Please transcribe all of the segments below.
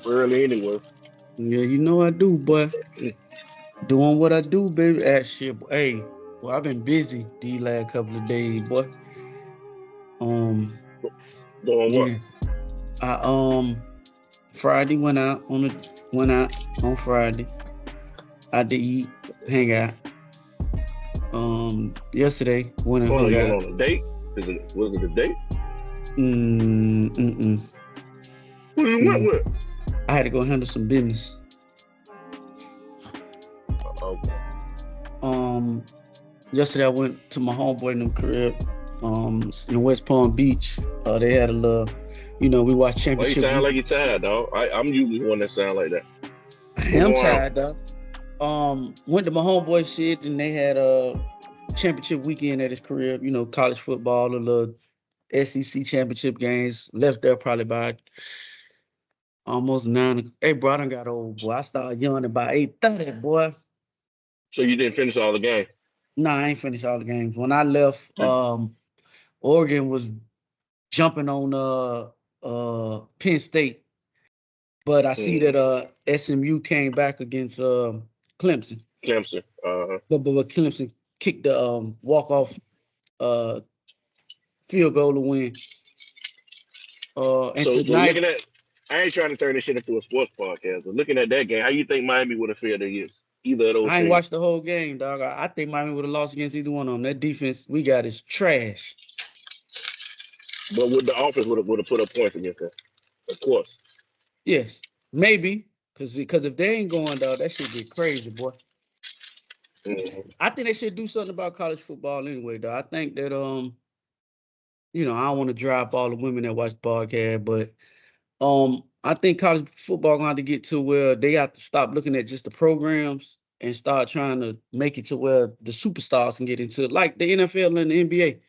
early anyway. Yeah, you know I do, boy. Doing what I do, baby. Shit. Hey, well, I've been busy these last couple of days, boy. Um, Doing what? yeah. I Friday went out on Friday. I did eat, hang out. Yesterday went and Hold on, hung you went out. on a date? Was it a date? Mm, mm, Who you went mm. with? I had to go handle some business. Okay. Um, Yesterday I went to my homeboy in the crib. In West Palm Beach. They had a little, we watched Why you championship sound week. like you tired, dog? I'm usually the one that sound like that. I What's am going on? tired though. Went to my homeboy shit, and they had a championship weekend at his crib. College football, the little SEC championship games. Left there probably by almost 9. Hey, bro, I done got old, boy. I started yawning by 8:30, boy. So you didn't finish all the game? Nah, I ain't finished all the games. When I left, Oregon was jumping on Penn State, but I see that Mm, SMU came back against Clemson. Clemson. But Clemson kicked the walk off uh field goal to win. And So tonight looking at, I ain't trying to turn this shit into a sports podcast, but looking at that game, how you think Miami would have fared against either of those I ain't teams? watched the whole game, dog. I think Miami would have lost against either one of them. That defense we got is trash. But would the offense would have put up points against them? Of course. Yes, maybe because if they ain't going, dog, that shit get crazy, boy. Mm, I think they should do something about college football anyway, dog. I think that I don't want to drop all the women that watch the podcast, but I think college football gonna have to get to where they have to stop looking at just the programs and start trying to make it to where the superstars can get into it, like the NFL and the NBA.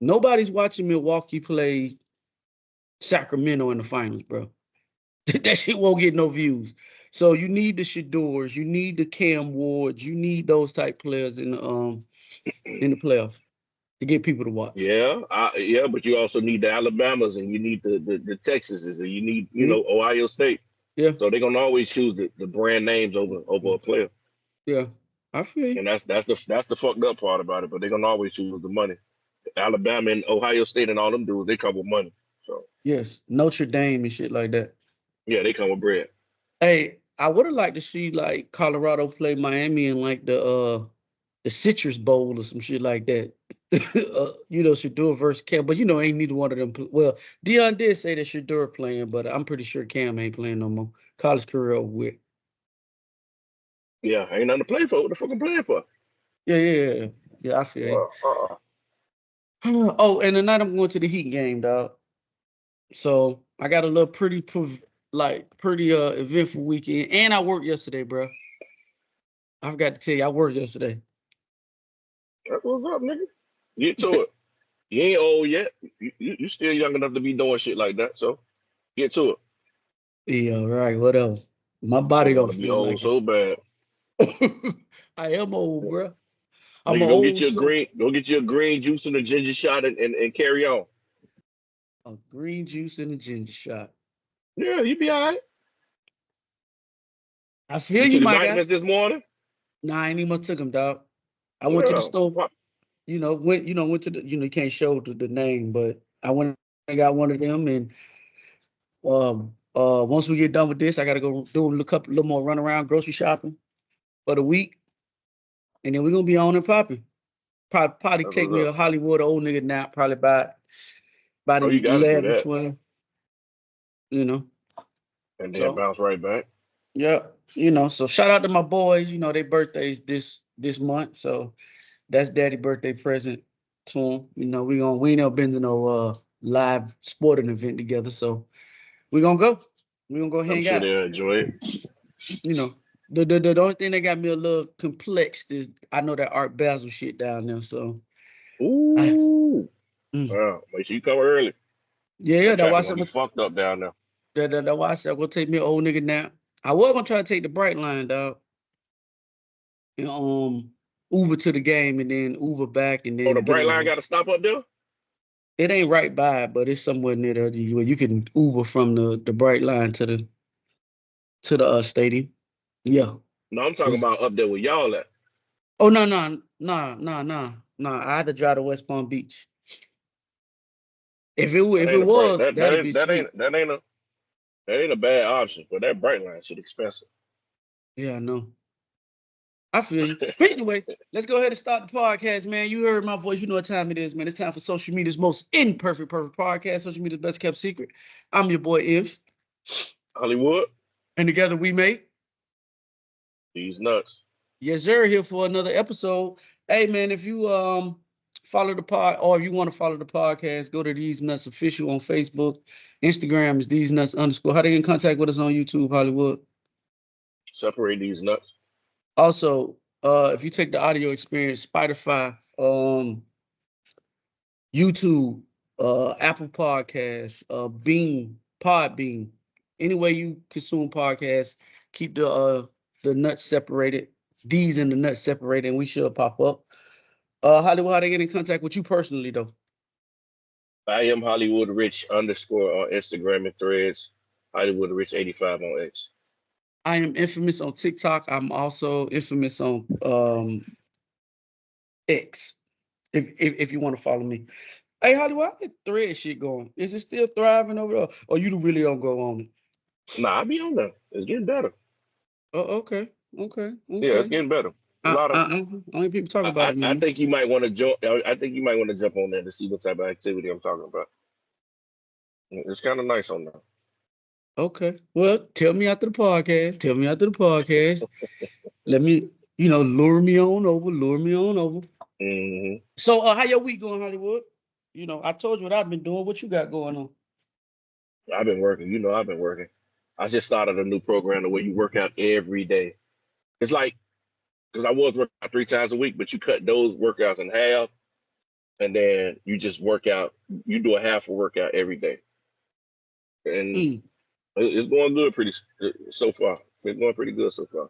Nobody's watching Milwaukee play Sacramento in the finals, bro. That shit won't get no views. So you need the Shadors, you need the Cam Wards, you need those type players in the playoffs to get people to watch. yeah, yeah, but you also need the Alabamas and you need the Texases and you need Mhm. Ohio State. Yeah, So they're gonna always choose the brand names over a player, yeah, I feel you. and that's the fucked up part about it. But they're gonna always choose the money. Alabama and Ohio State and all them dudes, they come with money. So Yes, Notre Dame and shit like that. yeah, they come with bread. Hey, I would have liked to see like Colorado play Miami in like the Citrus Bowl or some shit like that. Shador versus Cam, but ain't neither one of them. Well, Dion did say that Shador playing, but I'm pretty sure Cam ain't playing no more. College career over with. Yeah, ain't nothing to play for. What the fuck I'm playing for? Yeah, yeah, yeah. Yeah, I feel you. Uh, Oh, and tonight I'm going to the Heat game, dog. So I got a little pretty eventful weekend, and I worked yesterday, bro. I forgot to tell you, I worked yesterday. that's what's up, nigga. Get to it. You ain't old yet. You still young enough to be doing shit like that. So get to it. Yeah, right. Whatever. My I body want don't to be feel old like it. so bad. I am old, bro. I'm an Nigga, go get old you a soul. green, go get you a green juice and a ginger shot and carry on. A green juice and a ginger shot. Yeah, you be all right. I feel You you, took my guy. vitamins this morning? Nah, I ain't even took them, dog. I went to the Yeah. store. Went to the. You can't show the name, but I went and got one of them, and once we get done with this, I gotta go do a little more run around grocery shopping for the week, and then we're gonna be on and popping. Probably That's take what's me up. a Hollywood old nigga nap, probably by Oh, you got to do 11, that 12, you know. and then So bounce right back. yeah, so shout out to my boys. Their birthdays this month. So that's daddy birthday present to them. We ain't never been to no live sporting event together. So we gonna go. We gonna go I'm hang sure out. they'll enjoy it. You know. The only thing that got me a little complexed is I know that Art Basel shit down there. So I Ooh. mm. Wow. Make sure you come early. Yeah, That that's why I traffic said gonna be fucked up down there. that's why I said I'm gonna take me an old nigga nap. I was gonna try to take the bright line, dog. And Uber to the game and then Uber back and Oh, the then get bright on the line road. got to stop up there. It ain't right by, but it's somewhere near there where you can Uber from the bright line to the to the stadium. Yeah. No, I'm talking about up there with y'all at. Oh no. I had to drive to West Palm Beach. If it was, that'd be sweet. That ain't a bad option, but that bright line shit expensive. Yeah, I know. I feel you. But anyway, let's go ahead and start the podcast, man. You heard my voice. You know what time it is, man. It's time for social media's most perfect podcast. Social media's best kept secret. I'm your boy If. Hollywood. And together we make These nuts. Yes, sir. Here for another episode. Hey, man, if you follow the pod, or if you want to follow the podcast, go to Theze Nutz Official on Facebook. Instagram is Theze Nutz _. How they get in contact with us on YouTube, Hollywood? Separate these nuts. Also, if you take the audio experience, Spotify, YouTube, Apple Podcasts, Beam, Podbean, any way you consume podcasts, keep the nuts separated. These and the nuts separated, and we should pop up. Hollywood, how they get in contact with you personally, though? I am Hollywood Rich _ on Instagram and Threads. Hollywood Rich 85 on X. I am infamous on TikTok. I'm also infamous on X. If you want to follow me. Hey, Hollywood, how that Thread shit going? Is it still thriving over there, or you really don't go on it? Nah, I be on there. It's getting better. Oh, okay. Yeah, it's getting better. A lot of only people talk about it. I think you might want to join. I think you might want to jump on there to see what type of activity I'm talking about. It's kind of nice on there. Okay. Well, tell me after the podcast. Let me, lure me on over. Mm-hmm. So, how your week going, Hollywood? I told you what I've been doing. What you got going on? I've been working. I've been working. I just started a new program where you work out every day. It's like, because I was working out 3 times a week, but you cut those workouts in half, and then you just work out. You do a half a workout every day, and it's going good so far. It's going pretty good so far.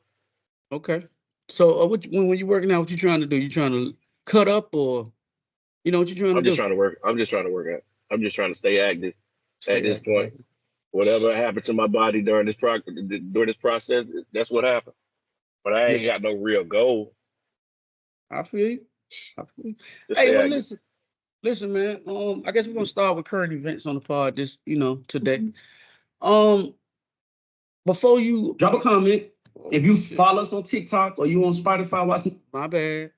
Okay. So, when you're working out, what you trying to do? You trying to cut up, or what you trying to do? I'm just trying to work out. I'm just trying to stay active. At this point, whatever happened to my body during this process, that's what happened. But I ain't got no real goal. I feel you. Hey, well, listen, man. I guess we're gonna start with current events on the pod. This, today. Before you drop a comment, if you follow us on TikTok or you on Spotify watching, my bad.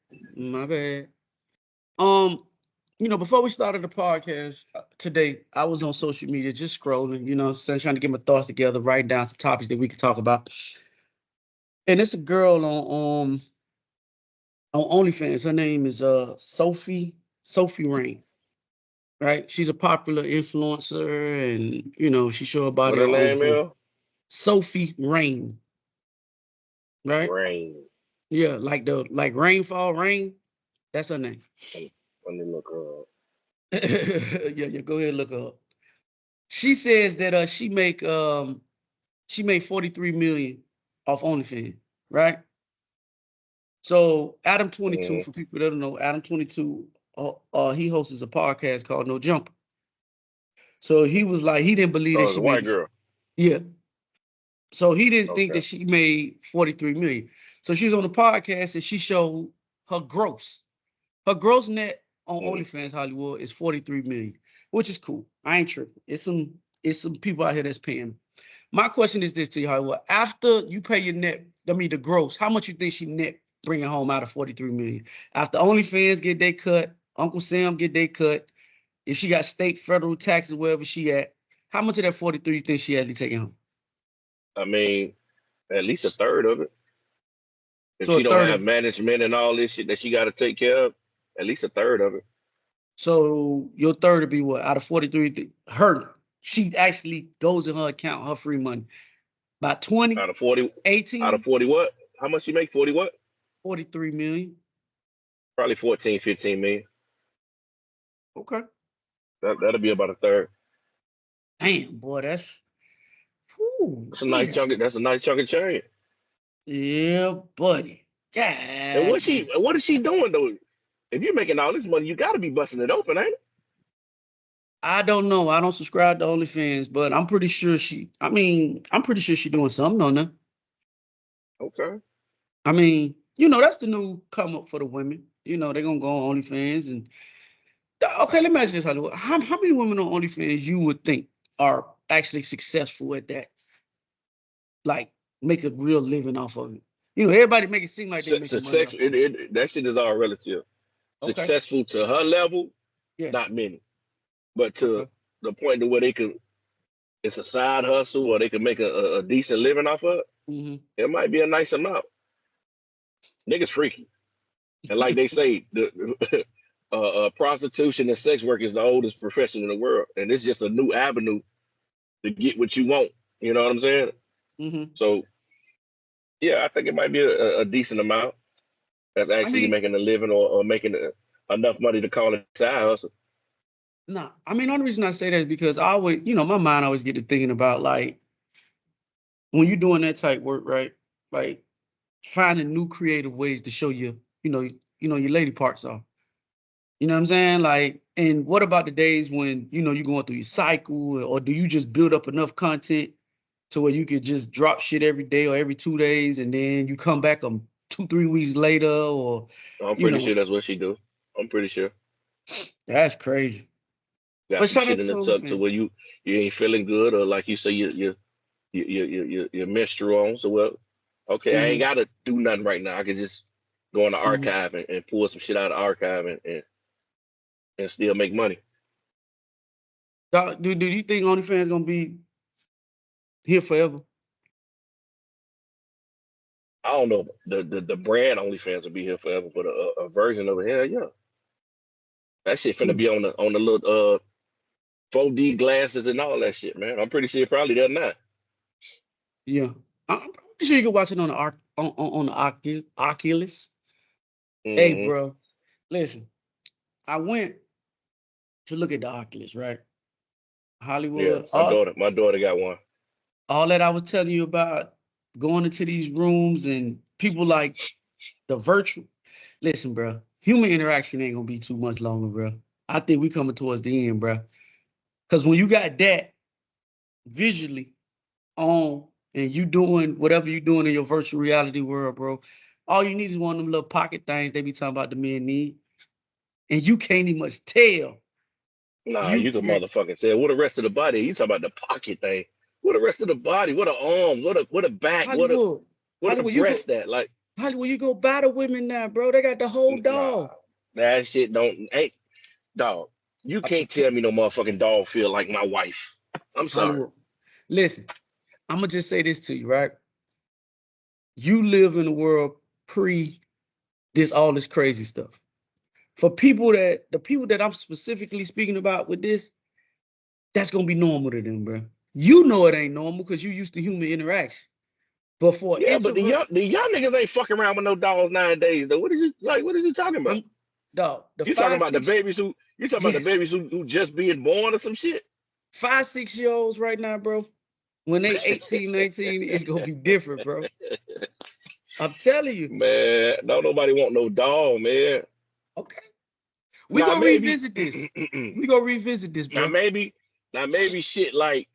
Before we started the podcast today, I was on social media just scrolling, trying to get my thoughts together, write down some topics that we could talk about. And it's a girl on OnlyFans. Her name is Sophie Rain. Right? She's a popular influencer, and she show her body. What her name is? Sophie Rain. Right? Rain. Yeah, like rainfall, rain. That's her name. Let me look her up. yeah, go ahead and look her up. She says that she made 43 million off OnlyFans, right? So Adam 22, for people that don't know, Adam 22, he hosts a podcast called No Jumper. So he was like, he didn't believe that she made white girl. Yeah. So he didn't think that she made 43 million. So she's on the podcast and she showed her gross. Her gross net on OnlyFans Hollywood is 43 million, which is cool. I ain't tripping. It's some people out here that's paying. My question is this to you, Hollywood. After you pay your net, the gross, how much you think she net bringing home out of 43 million? After OnlyFans get their cut, Uncle Sam get their cut, if she got state, federal taxes, wherever she at, how much of that 43 you think she actually taking home? I mean, at least a third of it. If So she don't have management and all this shit that she got to take care of, at least a third of it. So your third would be what? Out of 43, she actually goes in her account, her free money. About 20? Out of 40? 18? Out of 40 what? How much she make? 40 what? 43 million. Probably 14, 15 million. Okay. That'll be about a third. Damn, boy, that's a nice chunk. That's a nice chunk of change. Yeah, buddy. Yeah. And what is she doing though? If you're making all this money, you got to be busting it open, ain't it? I don't know. I don't subscribe to OnlyFans, but I'm pretty sure I'm pretty sure she doing something on there. Okay. I mean, that's the new come up for the women. They're gonna go on OnlyFans and okay, let me ask you this, Hollywood. How many women on OnlyFans you would think are actually successful at that? Like make a real living off of it. Everybody make it seem like they making money Success, off of it. that shit is all relative. Okay. Successful to her level, Yes. not many. But to Okay. the point to where it's a side hustle or they can make a decent living off of it, Hmm. it might be a nice amount. Niggas freaky. And like they say, the prostitution and sex work is the oldest profession in the world. And it's just a new avenue to get what you want. You know what I'm saying? Hmm. So, yeah, I think it might be a decent amount that's I actually mean, making a living or making enough money to call it a side hustle. nah. I mean, the only reason I say that is because I always, my mind always get to thinking about like when you're doing that type work, right? Like finding new creative ways to show your lady parts off. You know what I'm saying? Like, and what about the days when you're going through your cycle, or do you just build up enough content to where you could just drop shit every day or every 2 days, and then you come back 2, 3 weeks later, or I'm you pretty know, sure that's what she do. I'm pretty sure. that's crazy. Got But some shout shit out in to the tuck to OnlyFans. where you ain't feeling good, or like you say your menstrual on. So well, okay, I ain't Hmm. gotta do nothing right now. I can just go in the Hmm. archive and pull some shit out of the archive and still make money. Do you think OnlyFans gonna be here forever? I don't know the brand OnlyFans will be here forever, but a version of it, hell yeah, that shit finna Hmm. be on the little 4D glasses and all that shit, man. I'm pretty sure it probably does not. Yeah, I'm pretty sure you can watch it on the on the Oculus. Hey, Hmm. bro, listen. I went to look at the Oculus, right? Yeah, Hollywood. my All daughter got one. all that I was telling you about going into these rooms and people like the virtual. Listen, bro, human interaction ain't gonna be too much longer, bro. I think we coming towards the end, bro. Because when you got that visually on and you doing whatever you doing in your virtual reality world, bro, all you need is one of them little pocket things they be talking about the men need, and you can't even much tell. Nah, You you can can motherfucking say what the rest of the body. You talking about the pocket thing? What the rest of the body? What the arms? What a back? Hollywood, What a Hollywood, you go breast at? Like Hollywood, you go battle women now, bro. They got the whole nah, doll. that shit don't ain't dog. You I'm can't just t- tell me no motherfucking dog feel like my wife. I'm sorry. Hollywood. Listen, I'm gonna just say this to you, right? You live in a world pre this all this crazy stuff. For the people that I'm specifically speaking about with this, that's gonna be normal to them, bro. You know it ain't normal because you used to human interaction. But for Yeah, but introvert, the young niggas ain't fucking around with no dogs nowadays though. What is you like? What is you talking about? I'm dog. The You talking five, about the six, babies who you talking about the yes, babies who just being born or some shit? 5, 6 year olds right now, bro. When they 18, 19, it's gonna be different, bro. I'm telling you. Man, don't nobody want no dog, man. Okay. We Now gonna maybe revisit this. We gonna revisit this, now bro. maybe now maybe shit like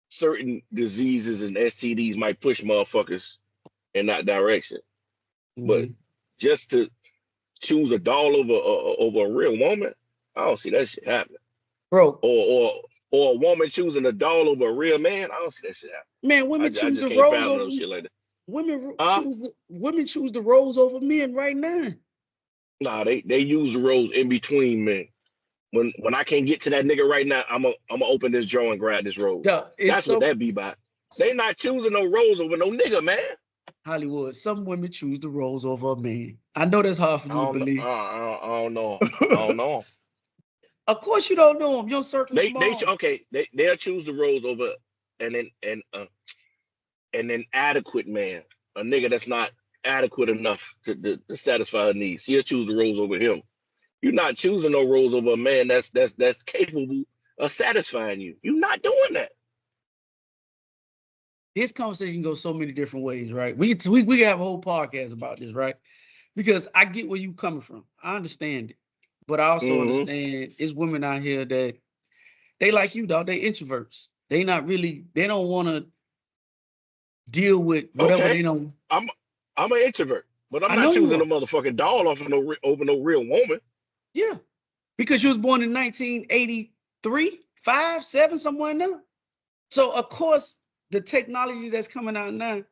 certain diseases and STDs might push motherfuckers in that direction. But Mhm. just to choose a doll over a real woman, I don't see that shit happening. Bro, Or a woman choosing a doll over a real man, I don't see that shit happening. man, women I choose just the can't roles fathom no over shit like that. Huh? women choose the roles over men right now. Nah, they use the roles in between men. When I can't get to that nigga right now, I'm gonna open this drawer and grab this rose. Duh, it's That's what some that be by. They not choosing no rose over no nigga, man. Hollywood. Some women choose the roles over a man. I know that's hard for I you to don't, believe. I don't know. I don't know. Of course you don't know them. Your circle small. Okay. They'll choose the rose over an inadequate man, a nigga that's not adequate enough to satisfy her needs. She'll choose the rose over him. You're not choosing no rose over a man that's capable of satisfying you. You're not doing that. This conversation goes so many different ways, right? We have a whole podcast about this, right? Because I get where you coming from. I understand it, but I also Mm-hmm. understand it's women out here that They like you, dog. They introverts. They don't want to deal with whatever Okay, they don't. I'm an introvert, but I'm I not know you choosing a are. motherfucking doll over no real woman. Yeah. Because you was born in 1983, 5, 7, somewhere in there. So of course, the technology that's coming out now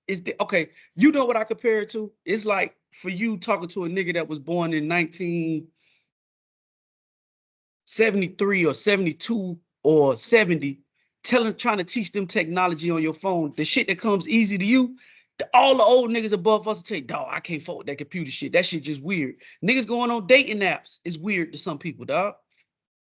is okay. You know what I compare it to? It's like for you talking to a nigga that was born in 1973 or 72 or 70, trying to teach them technology on your phone, the shit that comes easy to you. All the old niggas above us will tell you, dog, I can't fuck with that computer shit. That shit just weird. Niggas going on dating apps is weird to some people, dog.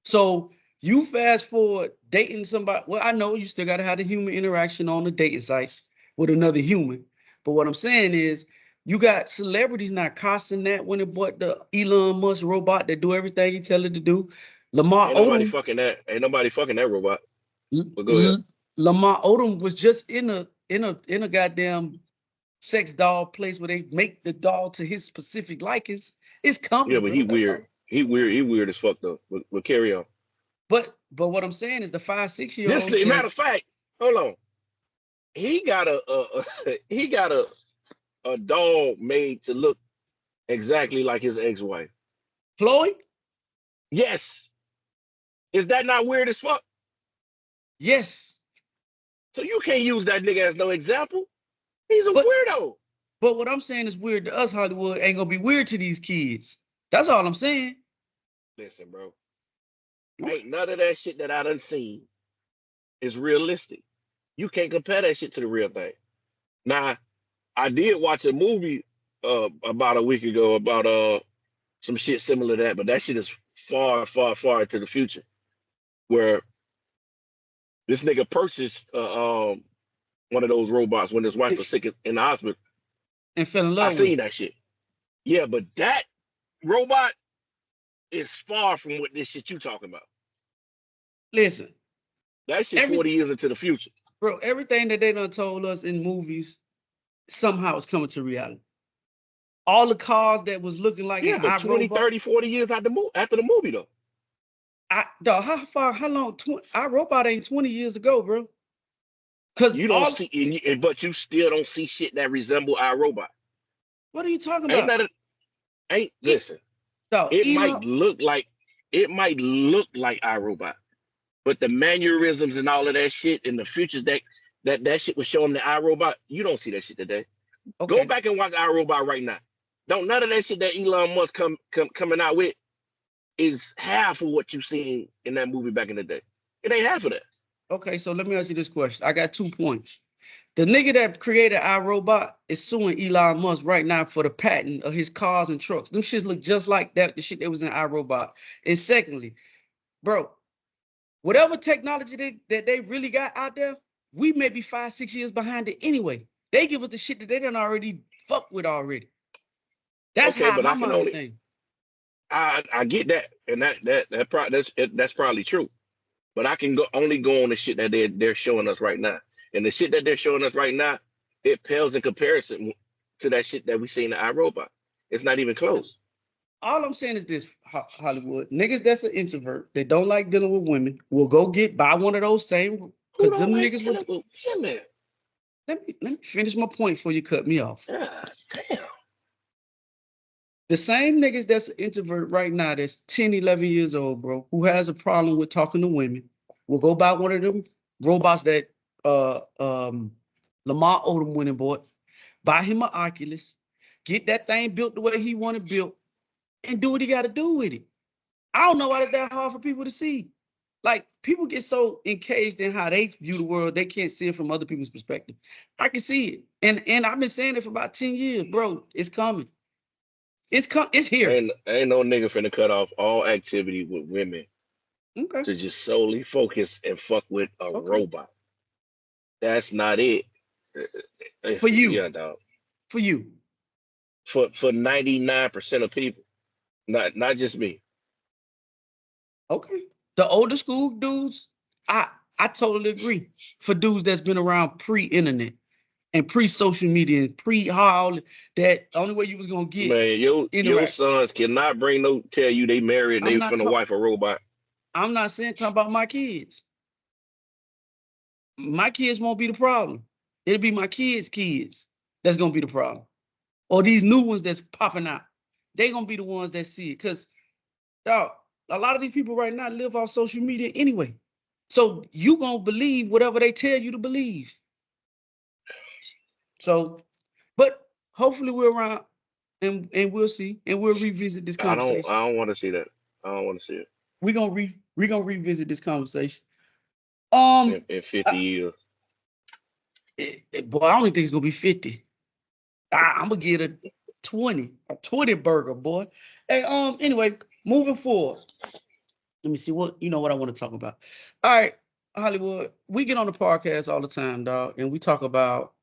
So you fast forward dating somebody. Well, I know you still got to have the human interaction on the dating sites with another human. But what I'm saying is, you got celebrities not costing that when it bought the Elon Musk robot that do everything he tell it to do. Lamar Ain't nobody Odom, fucking that. Ain't nobody fucking that robot. L- But go ahead. Lamar Odom was just in a goddamn sex doll place where they make the doll to his specific likings. It's Yeah, coming, but bro. he That's weird. all. He weird. He weird as fuck though. But carry on. But what I'm saying is the 5, 6 year This olds matter of that's fact, hold on. He got he got a doll made to look exactly like his ex-wife. Chloe. Yes. Is that not weird as fuck? Yes, So you can't use that nigga as no example. He's a but weirdo. but what I'm saying is weird to us. Hollywood ain't gonna be weird to these kids. That's all I'm saying. Listen, bro. Okay. Ain't none of that shit that I done seen is realistic. You can't compare that shit to the real thing. Now, I did watch a movie about a week ago about some shit similar to that, but that shit is far, far, far into the future. Where this nigga purchased one of those robots when his wife was If sick in the hospital. and fell in I love with seen it. that shit. Yeah, but that robot is far from what this shit you talking about. Listen, That shit every 40 years into the future. bro, everything that they done told us in movies somehow is coming to reality. All the cars that was looking like an Yeah, but 20, iRobot. 30, 40 years after the movie, though. Dog, how long? iRobot ain't 20 years ago, bro. Cause You don't all see, but you still don't see shit that resemble our robot. what are you talking Ain't about? that, ain't, It, listen, dog, it Elon. might look like, our robot, but the mannerisms and all of that shit and the futures that shit was showing the iRobot, you don't see that shit today. Go Okay, back and watch iRobot right now. Don't none of that shit that Elon Musk coming out with is half of what you seen in that movie back in the day. It ain't half of that. okay. So let me ask you this question. I got 2 points. The nigga that created iRobot is suing Elon Musk right now for the patent of his cars and trucks. Them shits look just like that, the shit that was in iRobot. And secondly, bro, whatever technology that they really got out there, we may be 5, 6 years behind it anyway. They give us the shit that they done already fucked with already. That's Okay, how but my I can mind only thinks. I get that, and that's probably true. But I can only go on the shit that they're showing us right now, and the shit that they're showing us right now, it pales in comparison to that shit that we seen in iRobot. It's not even close. All I'm saying is this, Hollywood. Niggas that's an introvert, they don't like dealing with women, will go buy one of those same, Who because don't them like niggas would. dealing with women? Let me finish my point before you cut me off. God damn. The same niggas that's an introvert right now, that's 10, 11 years old, bro, who has a problem with talking to women, will go buy one of them robots that Lamar Odom went and bought, buy him an Oculus, get that thing built the way he want it built, and do what he got to do with it. I don't know why it's that hard for people to see. Like, people get so encaged in how they view the world, they can't see it from other people's perspective. I can see it. And I've been saying it for about 10 years, bro. It's coming. It's here. Ain't no nigga finna cut off all activity with women Okay. to just solely focus and fuck with a Okay. robot. That's not it. For you. Yeah, dog. For you. For 99% of people, not just me. Okay. The older school dudes, I I totally agree. For dudes that's been around pre-internet and pre-social media and pre-how that only way you was gonna get Man, your interaction. sons cannot tell you they married and I'm they not finna talking. wife a robot. I'm not saying talking about my kids. My kids won't be the problem. It'll be my kids that's gonna be the problem. Or these new ones that's popping out. They gonna be the ones that see it. Cause dog, a lot of these people right now live off social media anyway. So you gonna believe whatever they tell you to believe. So, but hopefully we're around and we'll see and we'll revisit this I conversation. don't want to see that. I don't want to see it We're gonna revisit this conversation. Um, in 50 I, years. boy, I don't think it's gonna be 50. I'm gonna get a 20 burger, boy. Hey, anyway, moving forward. Let me see what I want to talk about. All right, Hollywood. We get on the podcast all the time, dog, and we talk about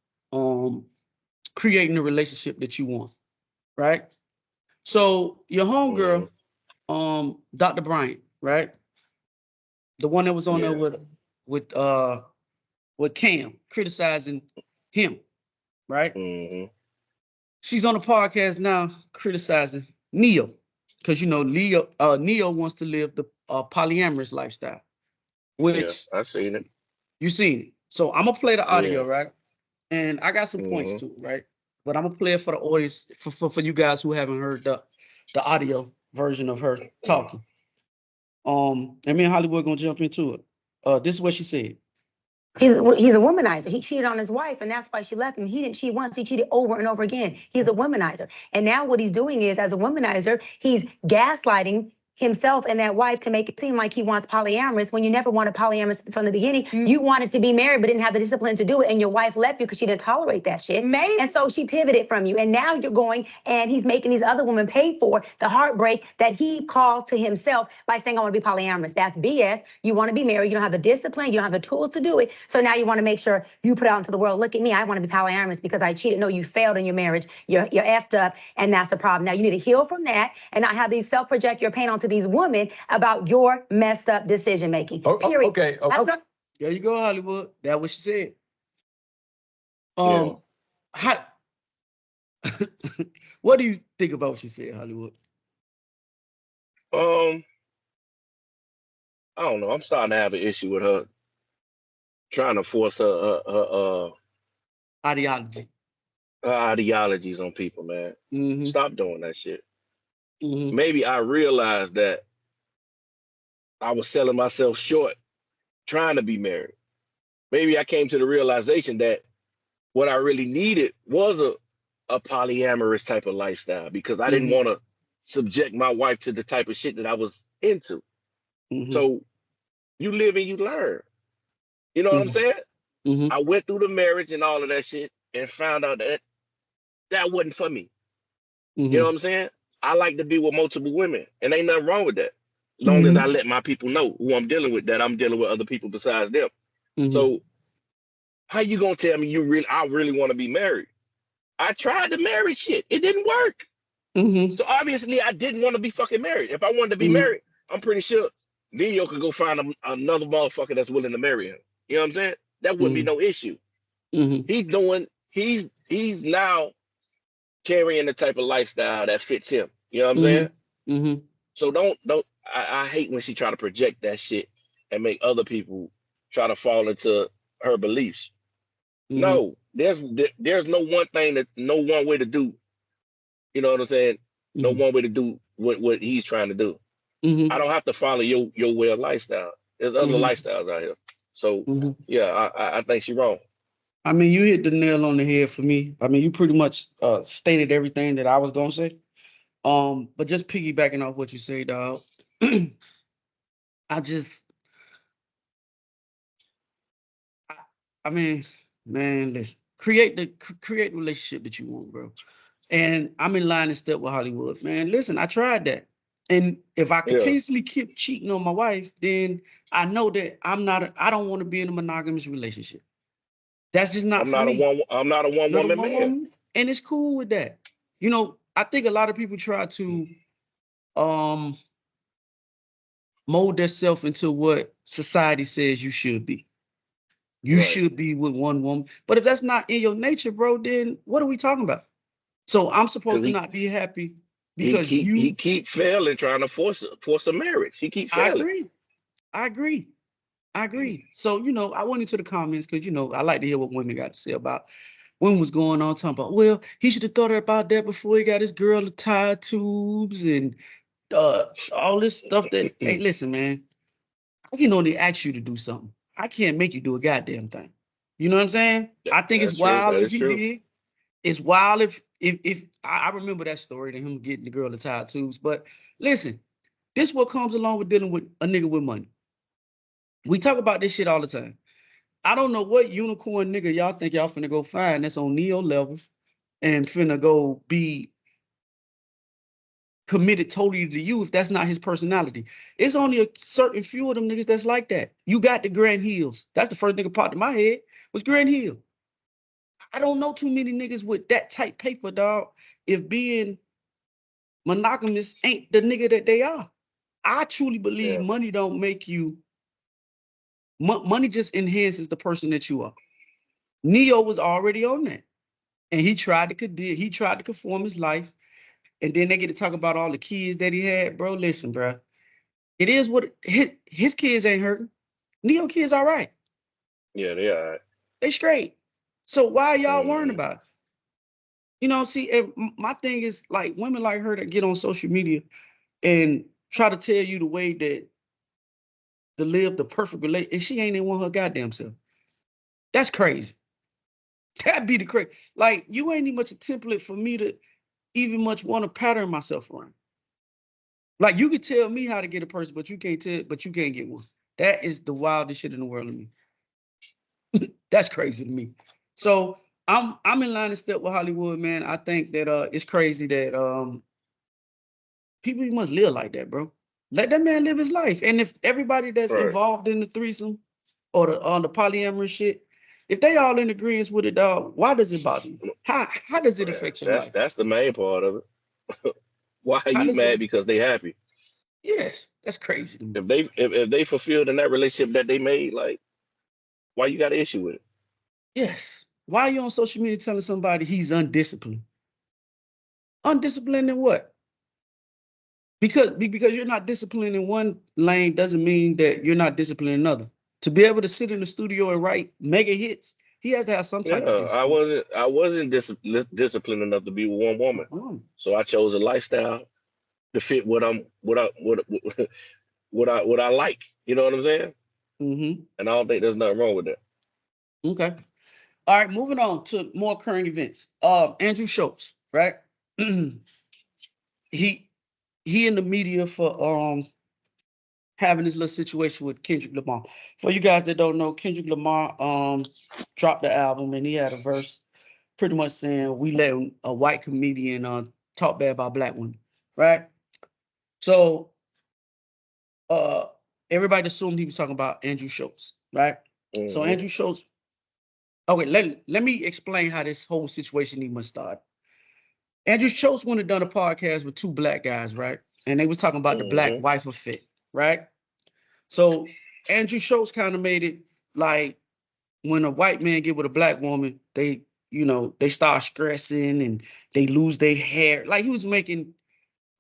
creating the relationship that you want, right? So your homegirl, Mm-hmm. Dr. Bryant, right? The one that was on there Yeah. with Cam criticizing him, right? Mm-hmm. She's on the podcast now criticizing Neo. Because Neo wants to live the polyamorous lifestyle, Yeah. which I seen it. you seen. So I'm gonna play the Yeah. audio, right? And I got some points Mm-hmm. to it, right? But I'm gonna play it for the audience for you guys who haven't heard the audio version of her talking. And me and Hollywood gonna jump into it. This is what she said. He's a womanizer. He cheated on his wife, and that's why she left him. He didn't cheat once; he cheated over and over again. He's a womanizer, and now what he's doing is, as a womanizer, he's gaslighting himself and that wife to make it seem like he wants polyamorous when you never wanted polyamorous from the beginning. You wanted to be married but didn't have the discipline to do it, and your wife left you because she didn't tolerate that shit. And so she pivoted from you, and now you're going and he's making these other women pay for the heartbreak that he caused to himself by saying, I want to be polyamorous. That's BS. You want to be married, you don't have the discipline, you don't have the tools to do it. So now you want to make sure you put out into the world, look at me, I want to be polyamorous because I cheated. No, you failed in your marriage. You're effed up, and that's the problem. Now you need to heal from that and not have these self-project your pain onto these women about your messed up decision making. Period. Okay. There you go, Hollywood. That's what she said. Yeah. How, what do you think about what she said, Hollywood? Um, I don't know. I'm starting to have an issue with her trying to force Ideology. her ideologies on people, man. Mm-hmm. Stop doing that shit. Mm-hmm. Maybe I realized that I was selling myself short trying to be married. Maybe I came to the realization that what I really needed was a polyamorous type of lifestyle because I didn't want to subject my wife to the type of shit that I was into. Mm-hmm. So you live and you learn. You know what I'm saying? Mm-hmm. I went through the marriage and all of that shit and found out that that wasn't for me. You know what I'm saying? I like to be with multiple women, and ain't nothing wrong with that. Long as I let my people know who I'm dealing with, that I'm dealing with other people besides them. So how you gonna tell me I really want to be married? I tried the marriage shit. It didn't work. So obviously I didn't want to be fucking married. If I wanted to be married, I'm pretty sure Neo could go find another motherfucker that's willing to marry him. You know what I'm saying? That wouldn't be no issue. He's now carrying the type of lifestyle that fits him. You know what I'm saying? So don't I hate when she try to project that shit and make other people try to fall into her beliefs. No, there's no one thing no one way to do. You know what I'm saying? No one way to do what he's trying to do. I don't have to follow your way of lifestyle. There's other lifestyles out here. So yeah, I think she's wrong. I mean, you hit the nail on the head for me. I mean, you pretty much stated everything that I was gonna say. But just piggybacking off what you say, dog. I mean, man, listen. Create the relationship that you want, bro. And I'm in line and step with Hollywood, man. Listen, I tried that. And if I Yeah. continuously keep cheating on my wife, then I know that I don't want to be in a monogamous relationship. That's just not for me. I'm not a one woman man. And it's cool with that. You know, I think a lot of people try to mold themselves into what society says you should be. You should be with one woman. But if that's not in your nature, bro, then what are we talking about? So I'm supposed to not be happy because he keep failing trying to force a marriage. He keep I failing. agree. I agree. I agree. So, I went into the comments because, I like to hear what women got to say about when was going on, talking about, well, he should have thought about that before he got his girl the tire tubes and all this stuff that, hey, listen, man, I can only ask you to do something. I can't make you do a goddamn thing. You know what I'm saying? I think it's That's true. wild That if is he true. did. It's wild if I remember that story to him getting the girl the tire tubes. But listen, this what comes along with dealing with a nigga with money. We talk about this shit all the time. I don't know what unicorn nigga y'all think y'all finna go find that's on Neo level and finna go be committed totally to you if that's not his personality. It's only a certain few of them niggas that's like that. You got the Grand Hills. That's the first nigga popped in my head was Grand Hill. I don't know too many niggas with that type paper, dog. If being monogamous ain't the nigga that they are. I truly believe Yeah. money don't make you. Money just enhances the person that you are. Neo was already on that, and he tried to conform his life, and then they get to talk about all the kids that he had. Bro, listen, bro, it is what his kids ain't hurting. Neo kids all right. Yeah, they are. They straight. So why y'all worrying Mm-hmm. about it? See, my thing is like women like her that get on social media and try to tell you the way that to live the perfect relationship, and she ain't in one her goddamn self. That's crazy. That'd be the crazy. Like, you ain't even much a template for me to even much want to pattern myself around. Like, you could tell me how to get a person, but you can't get one. That is the wildest shit in the world to me. That's crazy to me. So I'm in line and step with Hollywood, man. I think that it's crazy that people must live like that, bro. Let that man live his life. And if everybody that's Right. involved in the threesome or the polyamorous shit, if they all in agreement with it, dog, why does it bother you? How does it Yeah. affect your life? That's the main part of it. Why are How you does it? mad because they happy? Yes, that's crazy to me. If they fulfilled in that relationship that they made, like, why you got an issue with it? Yes. Why are you on social media telling somebody he's undisciplined? Undisciplined in what? Because you're not disciplined in one lane doesn't mean that you're not disciplined in another. To be able to sit in the studio and write mega hits, he has to have some type of Yeah, discipline. I wasn't disciplined enough to be with one woman, so I chose a lifestyle to fit what I like. You know what I'm saying? Mm-hmm. And I don't think there's nothing wrong with that. Okay. All right, moving on to more current events. Andrew Schultz, right? he he in the media for having this little situation with Kendrick Lamar. For you guys that don't know, Kendrick Lamar dropped the album and he had a verse pretty much saying we let a white comedian talk bad about black women, right? So uh everybody assumed he was talking about Andrew Schultz, right? So Hmm. Andrew Schultz, okay, let me explain how this whole situation even started. Andrew Schultz went and done a podcast with two black guys, right? And they was talking about the black Hmm. wife effect, right? So Andrew Schultz kind of made it like when a white man get with a black woman, they start stressing and they lose their hair. Like he was making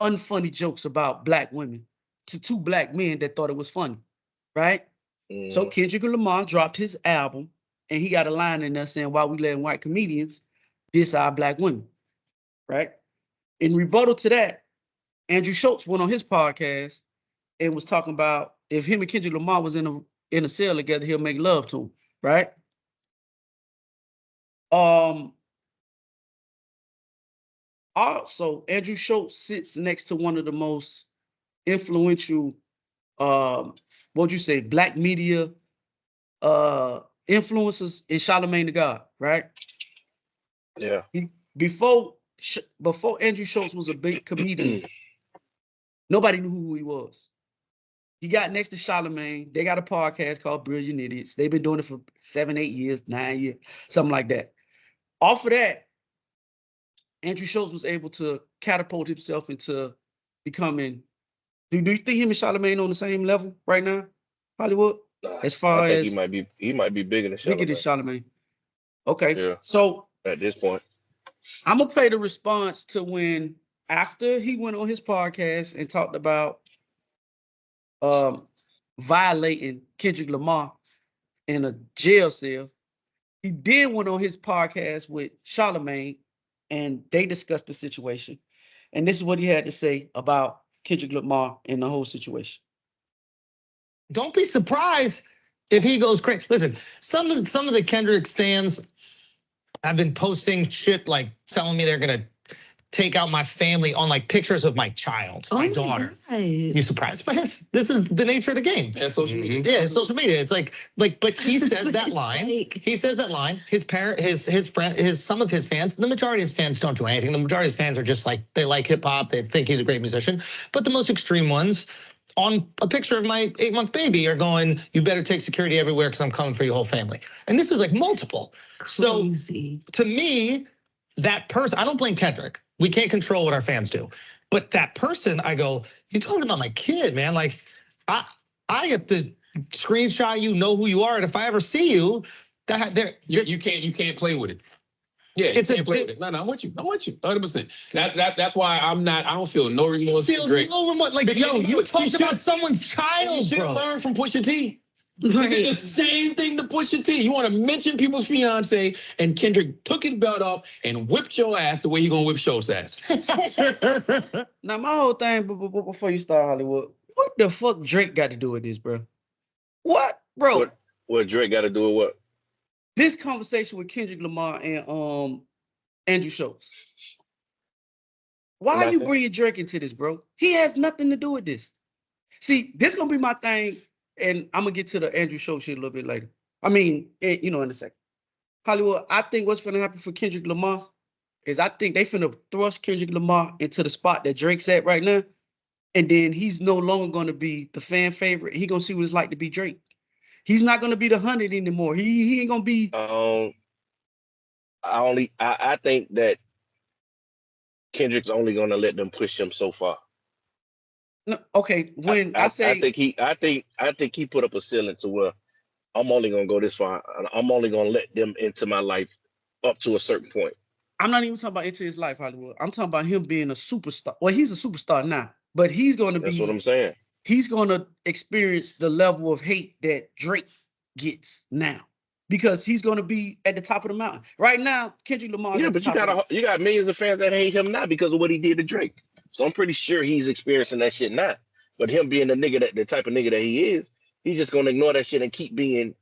unfunny jokes about black women to two black men that thought it was funny, right? So Hmm. Kendrick Lamar dropped his album and he got a line in there saying, why we letting white comedians diss our black women, right? In rebuttal to that, Andrew Schultz went on his podcast and was talking about if him and Kendrick Lamar was in a cell together, he'll make love to him, right? Um, Also, Andrew Schultz sits next to one of the most influential, what would you say, black media influencers in Charlemagne the God, right? Yeah. He before Andrew Schultz was a big comedian, nobody knew who he was. He got next to Charlemagne. They got a podcast called Brilliant Idiots. They've been doing it for 7, 8 years, 9 years, something like that. Off of that, Andrew Schultz was able to catapult himself into becoming. Do you think him and Charlemagne on the same level right now, Hollywood? Nah, As I far think as he might be bigger than bigger than Charlamagne. Charlemagne. Okay, Yeah, so at this point. I'm gonna play the response to when after he went on his podcast and talked about violating Kendrick Lamar in a jail cell. He then went on his podcast with Charlamagne, and they discussed the situation. And this is what he had to say about Kendrick Lamar and the whole situation. Don't be surprised if he goes crazy. Listen, some of the Kendrick stans have been posting shit like telling me they're gonna take out my family on like pictures of my child, my daughter. You surprised by this? This is the nature of the game. Yeah, social media. Yeah, social media. It's like, but he says that line. He says that line. His parent, his friend, some of his fans. The majority of his fans don't do anything. The majority of his fans are just like they like hip hop. They think he's a great musician. But the most extreme ones, on a picture of my 8-month baby, are going, "You better take security everywhere because I'm coming for your whole family." And this is like multiple. Crazy. So to me, that person, I don't blame Kendrick. We can't control what our fans do. But that person, I go, "You're talking about my kid, man. Like, I have to screenshot you, know who you are, and if I ever see you, you can't play with it. Yeah, you can't play with it. No, I'm with you. 100%. That's why I don't feel no remorse. No remorse. Like, yo, you talked about someone's child, you should have learned from Pusha T. Right. Did the same thing to Pusha T. You want to mention people's fiance, and Kendrick took his belt off and whipped your ass the way he gonna whip Schultz's ass. Now, my whole thing, before you start Hollywood, what the fuck Drake got to do with this, bro? What, bro? What Drake got to do with what? This conversation with Kendrick Lamar and Andrew Schultz. Why are you bringing Drake into this, bro? He has nothing to do with this. See, this gonna be my thing, and I'm gonna get to the Andrew Schultz shit a little bit later. I mean, in a second. Hollywood, I think what's gonna happen for Kendrick Lamar is I think they finna thrust Kendrick Lamar into the spot that Drake's at right now, and then he's no longer gonna be the fan favorite. He gonna see what it's like to be Drake. He's not gonna be the 100 anymore. He ain't gonna be. I think that Kendrick's only gonna let them push him so far. No, okay. When I think he put up a ceiling to where I'm only gonna go this far, and I'm only gonna let them into my life up to a certain point. I'm not even talking about into his life, Hollywood. I'm talking about him being a superstar. Well, he's a superstar now, but he's gonna be. That's what I'm saying. He's gonna experience the level of hate that Drake gets now, because he's gonna be at the top of the mountain right now. Kendrick Lamar. Yeah, but you got millions of fans that hate him now because of what he did to Drake. So I'm pretty sure he's experiencing that shit now. But him being the type of nigga that he is, he's just gonna ignore that shit and keep being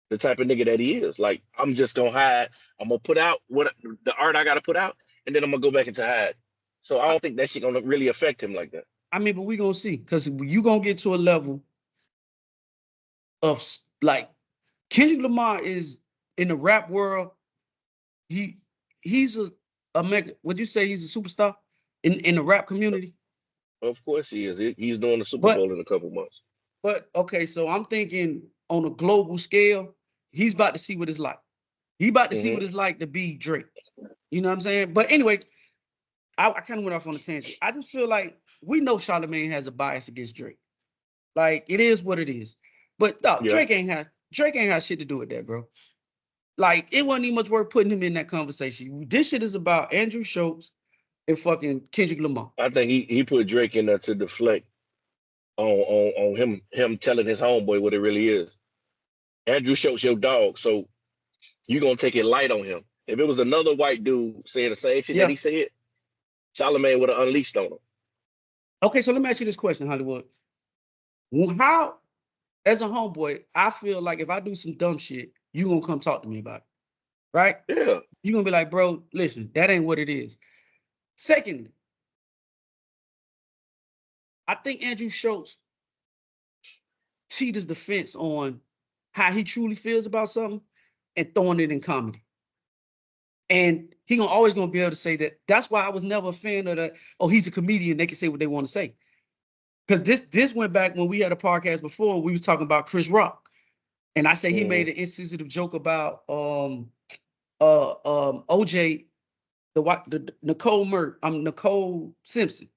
the type of nigga that he is. Like, I'm just gonna hide. I'm gonna put out what the art I gotta put out, and then I'm gonna go back into hide. So I don't think that shit gonna really affect him like that. I mean, but we gonna see, because you gonna get to a level of like Kendrick Lamar is in the rap world. He's a mega. Would you say he's a superstar in the rap community? Of course he is. He's doing the Super Bowl in a couple months. But okay, so I'm thinking on a global scale, he's about to see what it's like. He about to see what it's like to be Drake. You know what I'm saying? But anyway, I kind of went off on a tangent. I just feel like we know Charlamagne has a bias against Drake. Like, it is what it is. But no, Drake ain't have shit to do with that, bro. Like, it wasn't even much worth putting him in that conversation. This shit is about Andrew Schultz and fucking Kendrick Lamar. I think he put Drake in there to deflect on him telling his homeboy what it really is. Andrew Schultz your dog, so you gonna take it light on him. If it was another white dude saying the same shit that he said, Charlamagne would have unleashed on him. Okay, so let me ask you this question, Hollywood. How, as a homeboy, I feel like if I do some dumb shit, you gonna come talk to me about it, right? Yeah. You gonna be like, bro, listen, that ain't what it is. Second, I think Andrew Schultz teeters the fence on how he truly feels about something and throwing it in comedy. And he always gonna be able to say that. That's why I was never a fan of the, oh, he's a comedian, they can say what they want to say. Because this went back when we had a podcast before, we was talking about Chris Rock. And I say he made an insensitive joke about OJ, the Nicole Simpson.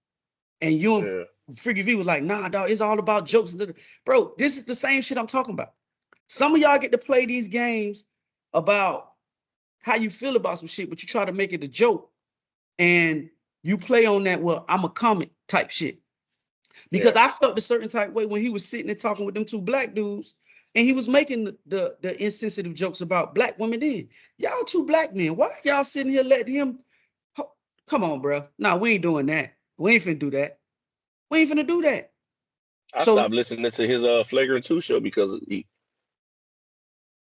And you and Freaky V was like, nah, dog, it's all about jokes. Bro, this is the same shit I'm talking about. Some of y'all get to play these games about how you feel about some shit, but you try to make it a joke. And you play on that, well, I'm a comic type shit. Because I felt a certain type way when he was sitting and talking with them two black dudes, and he was making the insensitive jokes about black women. Then y'all two black men, why y'all sitting here letting him? Come on, bro. Nah, we ain't doing that. We ain't finna do that. We ain't finna do that. I So stopped listening to his Flagrant 2 show because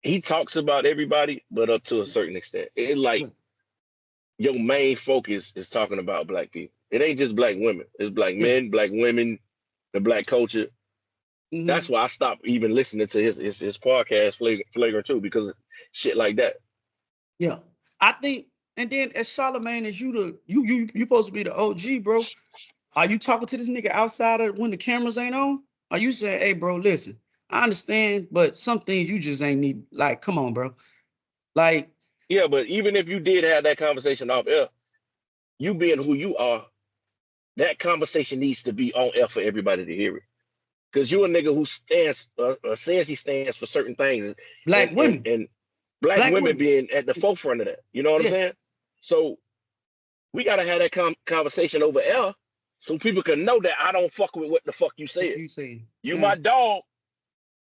he talks about everybody, but up to a certain extent. It's like your main focus is talking about black people. It ain't just black women. It's black men, black women, the black culture. That's why I stopped even listening to his podcast Flagrant 2 because shit like that. Yeah, I think. And then as Charlamagne, as you supposed to be the OG, bro. Are you talking to this nigga outside of when the cameras ain't on? Are you saying, hey, bro, listen, I understand, but some things you just ain't need. Like, come on, bro. Like, yeah, but even if you did have that conversation off air, you being who you are, that conversation needs to be on air for everybody to hear it. Because you a nigga who stands, says he stands for certain things, black women, and black women being at the forefront of that. You know what I'm saying? So we gotta have that conversation over air, so people can know that I don't fuck with what the fuck you said. You saying you my dog,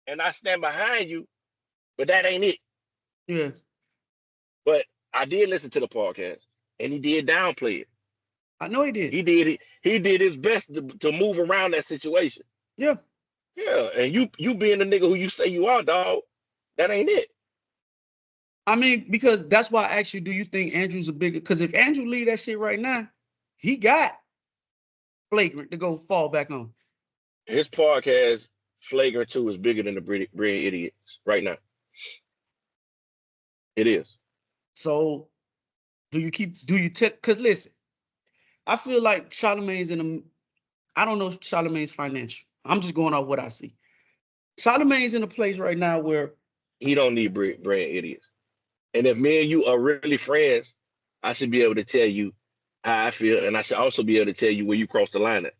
and I stand behind you, but that ain't it. Yeah. But I did listen to the podcast, and he did downplay it. I know he did. He did it. He did his best to move around that situation. Yeah. Yeah, and you being the nigga who you say you are, dog, that ain't it. I mean, because that's why I asked you, do you think Andrew's a bigger? Because if Andrew leave that shit right now, he got Flagrant to go fall back on. His podcast, Flagrant 2, is bigger than the Brilliant Idiots right now. It is. So, do you because listen, I feel like Charlamagne's I don't know if Charlamagne's financial. I'm just going off what I see. Charlamagne's in a place right now where he don't need Brilliant Idiots. And if me and you are really friends, I should be able to tell you how I feel, and I should also be able to tell you where you cross the line at.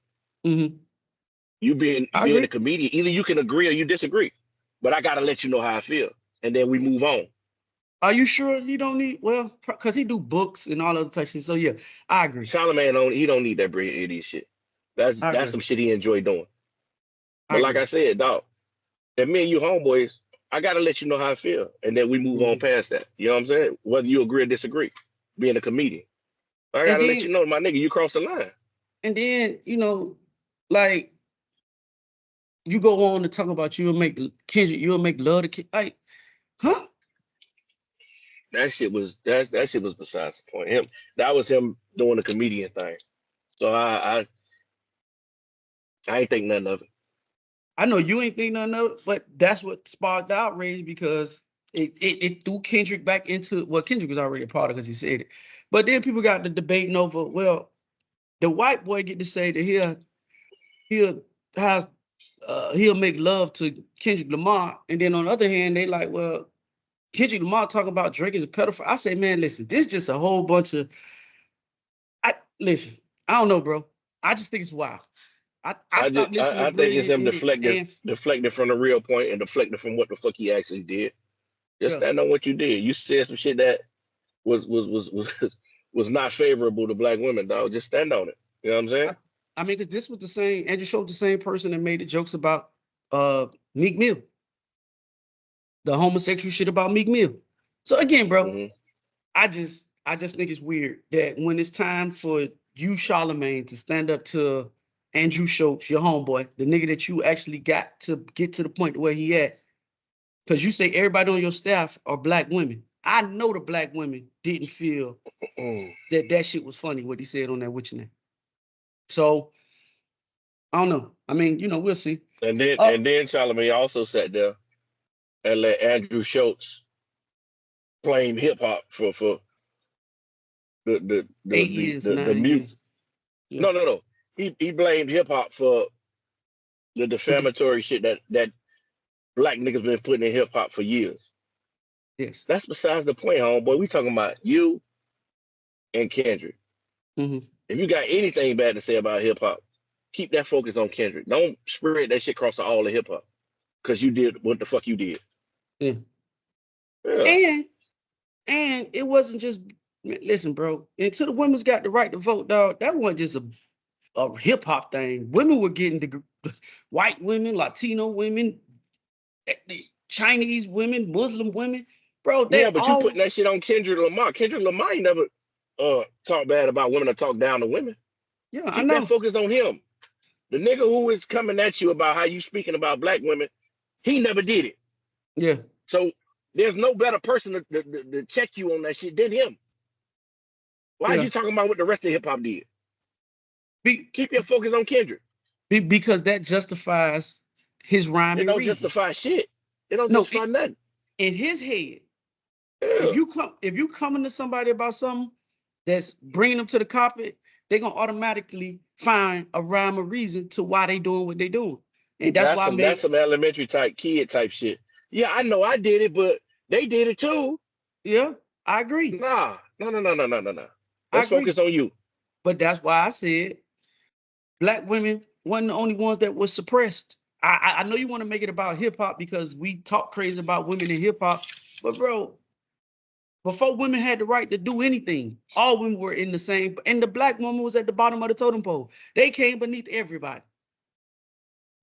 You being a comedian, either you can agree or you disagree, but I gotta let you know how I feel, and then we move on. Are you sure you don't need? Well, because he do books and all other type shit. So yeah, I agree. Charlamagne he don't need that Brilliant Idiot shit. That's some shit he enjoy doing. But like I said, dog, if me and you homeboys, I gotta let you know how I feel, and then we move on past that. You know what I'm saying? Whether you agree or disagree, being a comedian, I gotta let you know, my nigga, you crossed the line. And then like you go on to talk about you'll make Kendrick, you'll make love to like, huh? That shit was besides the point. That was him doing the comedian thing. So I ain't think nothing of it. I know you ain't think nothing of it, but that's what sparked outrage because it threw Kendrick back into Kendrick was already a part of because he said it. But then people got the debating over, well, the white boy get to say that he'll make love to Kendrick Lamar. And then on the other hand, they like, well, Kendrick Lamar talking about Drake is a pedophile. I say, man, listen, this is just a whole bunch of listen, I don't know, bro. I just think it's wild. I stopped listening I to think it's him Brilliant deflecting from the real point and deflecting from what the fuck he actually did. Just stand on what you did. You said some shit that was not favorable to black women, dog. Just stand on it. You know what I'm saying? I mean, because this was the same, Andrew Schultz, the same person that made the jokes about Meek Mill. The homosexual shit about Meek Mill. So again, bro, I just think it's weird that when it's time for you, Charlamagne, to stand up to Andrew Schultz, your homeboy, the nigga that you actually got to get to the point where he at, because you say everybody on your staff are black women. I know the black women didn't feel that shit was funny, what he said on that Witch Name. So, I don't know. I mean, we'll see. And then Charlamagne also sat there and let Andrew Schultz blame hip hop for the music. Yeah. No. He blamed hip hop for the defamatory shit that black niggas been putting in hip hop for years. Yes. That's besides the point, homeboy. We talking about you and Kendrick. If you got anything bad to say about hip hop, keep that focus on Kendrick. Don't spread that shit across all of hip hop because you did what the fuck you did. Yeah. And it wasn't just listen, bro. Until the women's got the right to vote, dog. That wasn't just a hip hop thing. Women were getting the white women, Latino women, Chinese women, Muslim women. Bro, they Yeah, but you all putting that shit on Kendrick Lamar. Kendrick Lamar ain't never talk bad about women or talk down to women. yeah, I Keep that know. focus on him. The nigga who is coming at you about how you speaking about black women, he never did it. Yeah. So there's no better person to check you on that shit than him. Why is Yeah. you talking about what the rest of hip hop did? Be, Keep your focus on Kendrick. because that justifies his rhyme It and don't reason. justify shit. It don't No, justify nothing. in his head, Yeah. if you coming to somebody about something that's bringing them to the carpet, they're gonna automatically find a rhyme or reason to why they doing what they doing, and that's why I That's made. some elementary type kid type shit. Yeah, I know I did it, but they did it too. Yeah, I agree. Nah, no. I Let's agree. focus on you. But that's why I said black women wasn't the only ones that was suppressed. I know you want to make it about hip hop because we talk crazy about women in hip hop, but bro, before women had the right to do anything, all women were in the same, and the black woman was at the bottom of the totem pole. They came beneath everybody.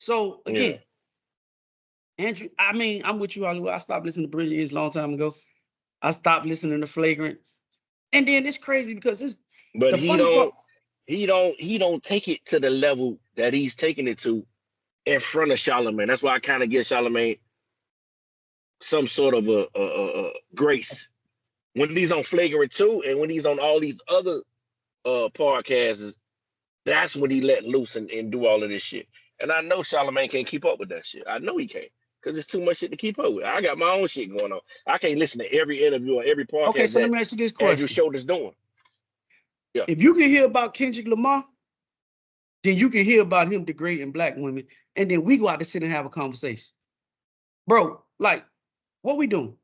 So Yeah. again, Andrew, I mean, I'm with you, Hollywood. I stopped listening to Brilliant a long time ago. I stopped listening to Flagrant. And then it's crazy because it's But the funny part. he don't take it to the level that he's taking it to in front of Charlamagne. That's why I kind of give Charlamagne some sort of a grace. When he's on Flagrant 2 and when he's on all these other podcasts, that's when he let loose and do all of this shit. And I know Charlamagne can't keep up with that shit. I know he can't. Because it's too much shit to keep up with. I got my own shit going on. I can't listen to every interview or every Okay, podcast so let that me ask you this Andrew question. Schulter's doing. Yeah. If you can hear about Kendrick Lamar, then you can hear about him degrading black women, and then we go out to sit and have a conversation. Bro, like, what we doing?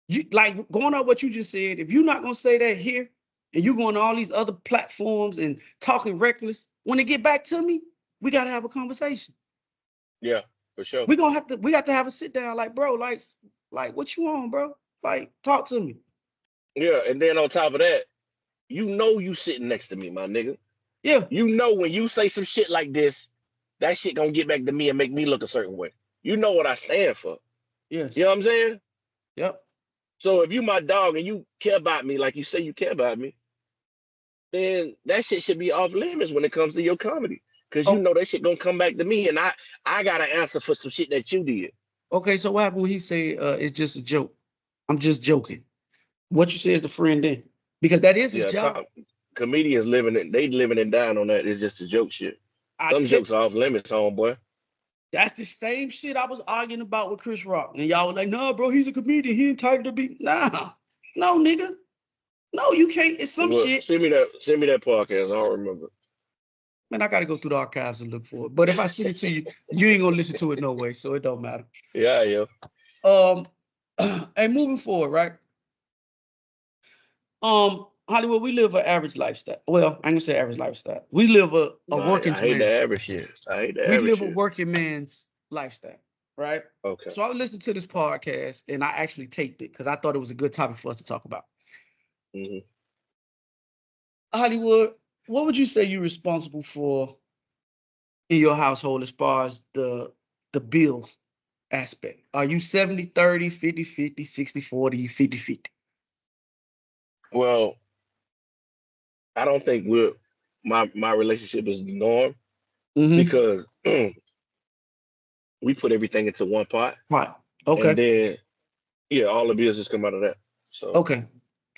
You like going on what you just said. If you're not gonna say that here, and you going to all these other platforms and talking reckless, when they get back to me, we gotta have a conversation. Yeah, for sure. We got to have a sit down, like, bro, like what you on, bro? Like, talk to me. Yeah, and then on top of that, you know you sitting next to me, my nigga. Yeah. You know when you say some shit like this, that shit gonna get back to me and make me look a certain way. You know what I stand for. Yes. You know what I'm saying? Yep. So if you my dog and you care about me like you say you care about me, then that shit should be off limits when it comes to your comedy. Cause you Oh, know that shit gonna come back to me and I gotta answer for some shit that you did. okay. So what happened when he said it's just a joke? I'm just joking. What you say is the friend then? Because that is his Yeah, job. comedians living and dying on that. It's just a joke shit. I Some tell jokes are off limits, homeboy. that's the same shit I was arguing about with Chris Rock. And y'all were like, nah, bro, he's a comedian. He entitled to be. Nah. No, nigga. No, you can't. It's some Well, shit. send me that podcast. I don't remember. Man, I gotta go through the archives and look for it. But if I send it to you, you ain't gonna listen to it no way. So it don't matter. Yeah. Um, and moving forward, right? Hollywood, we live an average lifestyle. Well, I ain't gonna say average lifestyle. We live a No, working I hate the man. average shit. I hate the We average live a shit. working man's lifestyle, right? Okay. So I listened to this podcast and I actually taped it because I thought it was a good topic for us to talk about. Mm-hmm. Hollywood, what would you say you're responsible for in your household as far as the bills aspect? Are you 70-30, 50-50, 60-40, 50-50? Well, I don't think my relationship is the norm Mm-hmm. because we put everything into one pot, Right. and Okay. then yeah, all the bills just come out of that. So Okay.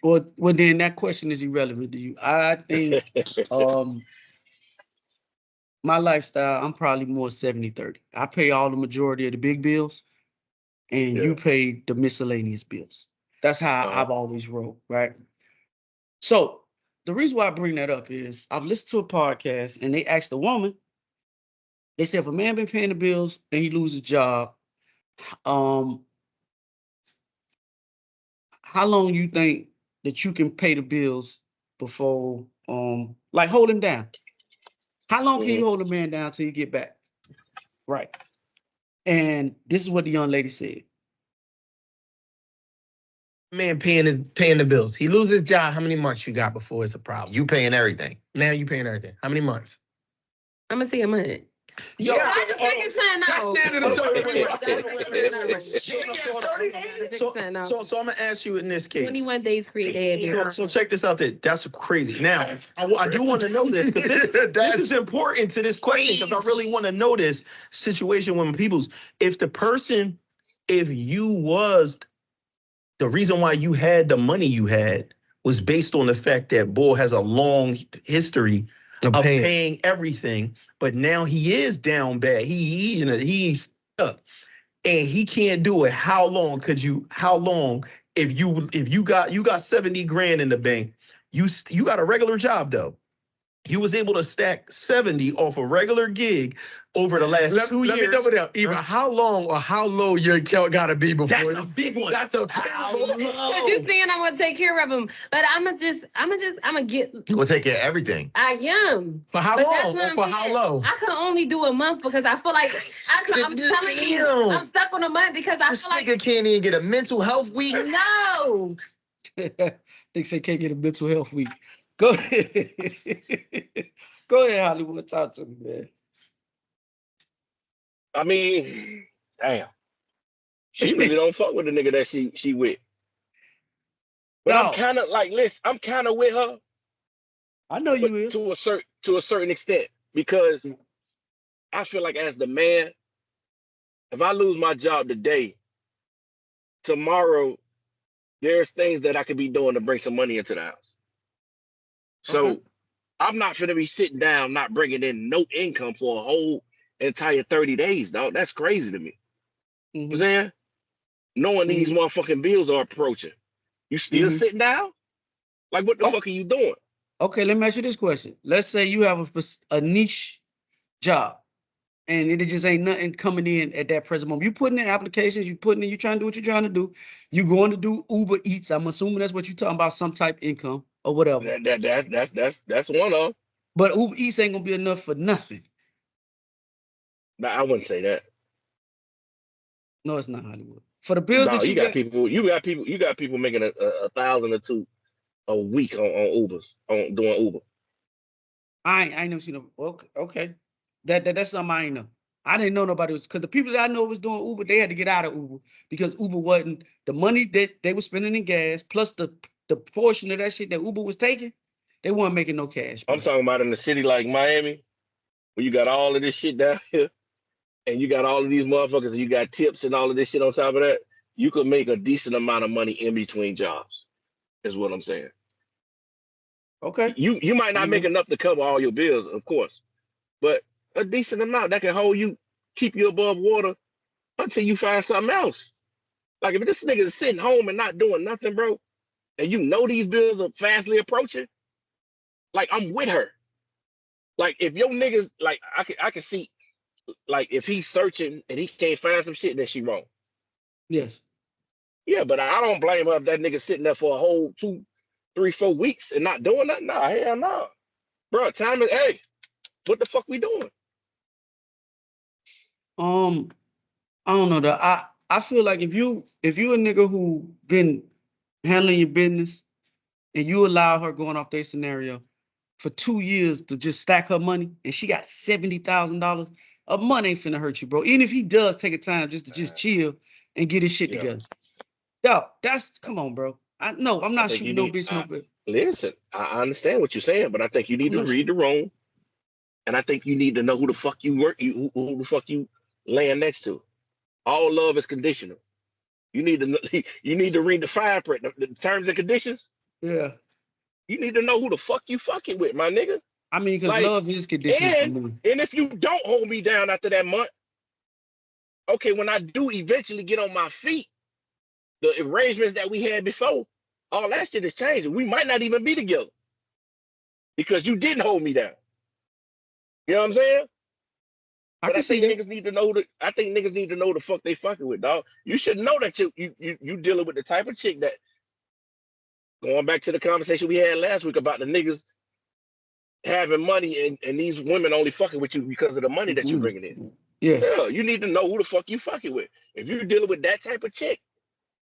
Well, then that question is irrelevant to you. I think my lifestyle, I'm probably more 70-30. I pay all the majority of the big bills and yeah. you pay the miscellaneous bills. That's how Uh-huh. I've always rolled, right? So the reason why I bring that up is I've listened to a podcast and they asked a woman, they said if a man been paying the bills and he loses his job, um, how long you think that you can pay the bills before like hold him down? How long can Mm-hmm. you hold a man down till you get back? Right. And this is what the young lady said. Man paying the bills. He loses his job. How many months you got before it's a problem? You paying everything. Now you paying everything. How many months? I'm gonna see a month. Yo, That's the biggest sign no. That's standing That's up. So I'm gonna ask you in this case. 21 days created. So check this out. That's crazy. Now I do want to know this because this is important to this question because I really want to know this situation when people's if you was the reason why you had the money you had was based on the fact that Bull has a long history of paying everything, but now he is down bad. He's up, and he can't do it. How long if you got 70 grand in the bank, you got a regular job though. You was able to stack 70 off a regular gig over the last 2 years. Let me double down. Either how long or how low your account got to be before. That's a big one. That's a how low. Because you saying I'm gonna take care of him, but I'm gonna get. You gonna take care of everything. I am. For how But long? that's what Or I'm for saying. how low? I can only do a month because I feel like I'm telling you, I'm stuck on a month because I This feel like nigga can't even get a mental health week. no. They say can't get a mental health week. Go ahead. Go ahead, Hollywood. Talk to me, man. I mean, damn. She really don't fuck with the nigga that she with. But No. I'm kind of like, listen, I'm kind of with her. I know you is. To a certain extent, because I feel like as the man, if I lose my job today, tomorrow, there's things that I could be doing to bring some money into the house. So Okay. I'm not gonna be sitting down, not bringing in no income for a whole entire 30 days, dog. That's crazy to me. You know what I'm saying? Knowing these motherfucking bills are approaching. You still sitting down? Like, what the fuck are you doing? Okay, let me ask you this question. Let's say you have a niche job and it just ain't nothing coming in at that present moment. You putting in applications, you trying to do what you're trying to do. You going to do Uber Eats. I'm assuming that's what you're talking about, some type of income or whatever. That's one of. But Uber Eats ain't gonna be enough for nothing. No, I wouldn't say that. No, it's not Hollywood. For the bills that you got people making a 1,000 or 2 a week on Ubers, on doing Uber. I ain't never seen them. Okay. That's something I ain't know. I didn't know nobody was, because the people that I know was doing Uber, they had to get out of Uber because Uber wasn't the money that they were spending in gas plus the portion of that shit that Uber was taking. They weren't making no cash. Bro. I'm talking about in a city like Miami, where you got all of this shit down here, and you got all of these motherfuckers, and you got tips and all of this shit on top of that. You could make a decent amount of money in between jobs, is what I'm saying. Okay. You might not make enough to cover all your bills, of course, but a decent amount that can keep you above water until you find something else. Like if this nigga is sitting home and not doing nothing, bro, and you know these bills are fastly approaching, like I'm with her. Like if your niggas, like I can see, like if he's searching and he can't find some shit, then she wrong. Yes. Yeah, but I don't blame her if that nigga sitting there for a whole 2, 3, 4 weeks and not doing nothing. Nah, hell no. Bro, time is, hey, what the fuck we doing? I don't know though. I feel like if you a nigga who been handling your business and you allow her going off their scenario for 2 years to just stack her money and she got $70,000, a month ain't finna hurt you, bro. Even if he does take a time just to just chill and get his shit together. Yo, come on, bro. I'm not shooting no bitch no good. Listen, I understand what you're saying, but I think you need to read the room, and I think you need to know who the fuck you work, who the fuck you laying next to. All love is conditional. You need to read the fine print, the terms and conditions. Yeah. You need to know who the fuck you fucking with, my nigga. I mean, because love is conditional. And if you don't hold me down after that month, okay, when I do eventually get on my feet, the arrangements that we had before, all that shit is changing. We might not even be together because you didn't hold me down. You know what I'm saying? But I think niggas need to know the fuck they fucking with, dog. You should know that you dealing with the type of chick that, going back to the conversation we had last week about the niggas having money and these women only fucking with you because of the money that you're bringing in. Yes. Yeah, you need to know who the fuck you fucking with. If you're dealing with that type of chick,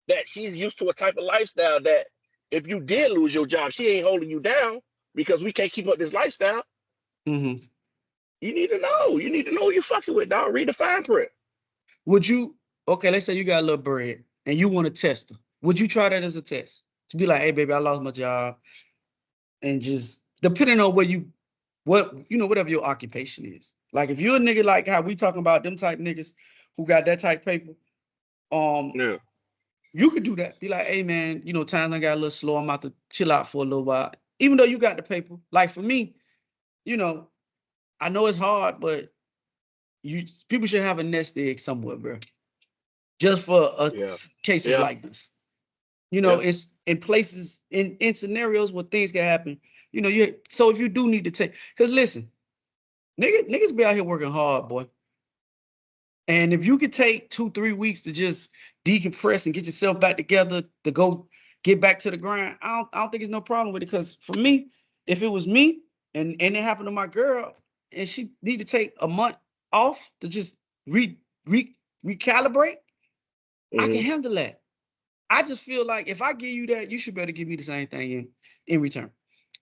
that she's used to a type of lifestyle that if you did lose your job, she ain't holding you down because we can't keep up this lifestyle. Mm-hmm. You need to know. You need to know who you're fucking with, dog. Read the fine print. Would you, okay, let's say you got a little bread and you want to test her. Would you try that as a test? To be like, hey, baby, I lost my job. And just depending on whatever your occupation is. Like if you're a nigga like how we talking about them type niggas who got that type paper, Yeah. you could do that. Be like, hey man, times I got a little slow. I'm about to chill out for a little while. Even though you got the paper. Like for me, I know it's hard, but people should have a nest egg somewhere, bro. Just for Yeah. cases Yeah. like this. Yeah. It's in places, in scenarios where things can happen. So if you do need to take, because listen, niggas be out here working hard, boy. And if you could take 2-3 weeks to just decompress and get yourself back together to go get back to the grind, I don't think there's no problem with it. Because for me, if it was me and it happened to my girl and she need to take a month off to just recalibrate, I can handle that. I just feel like if I give you that, you should better give me the same thing in return.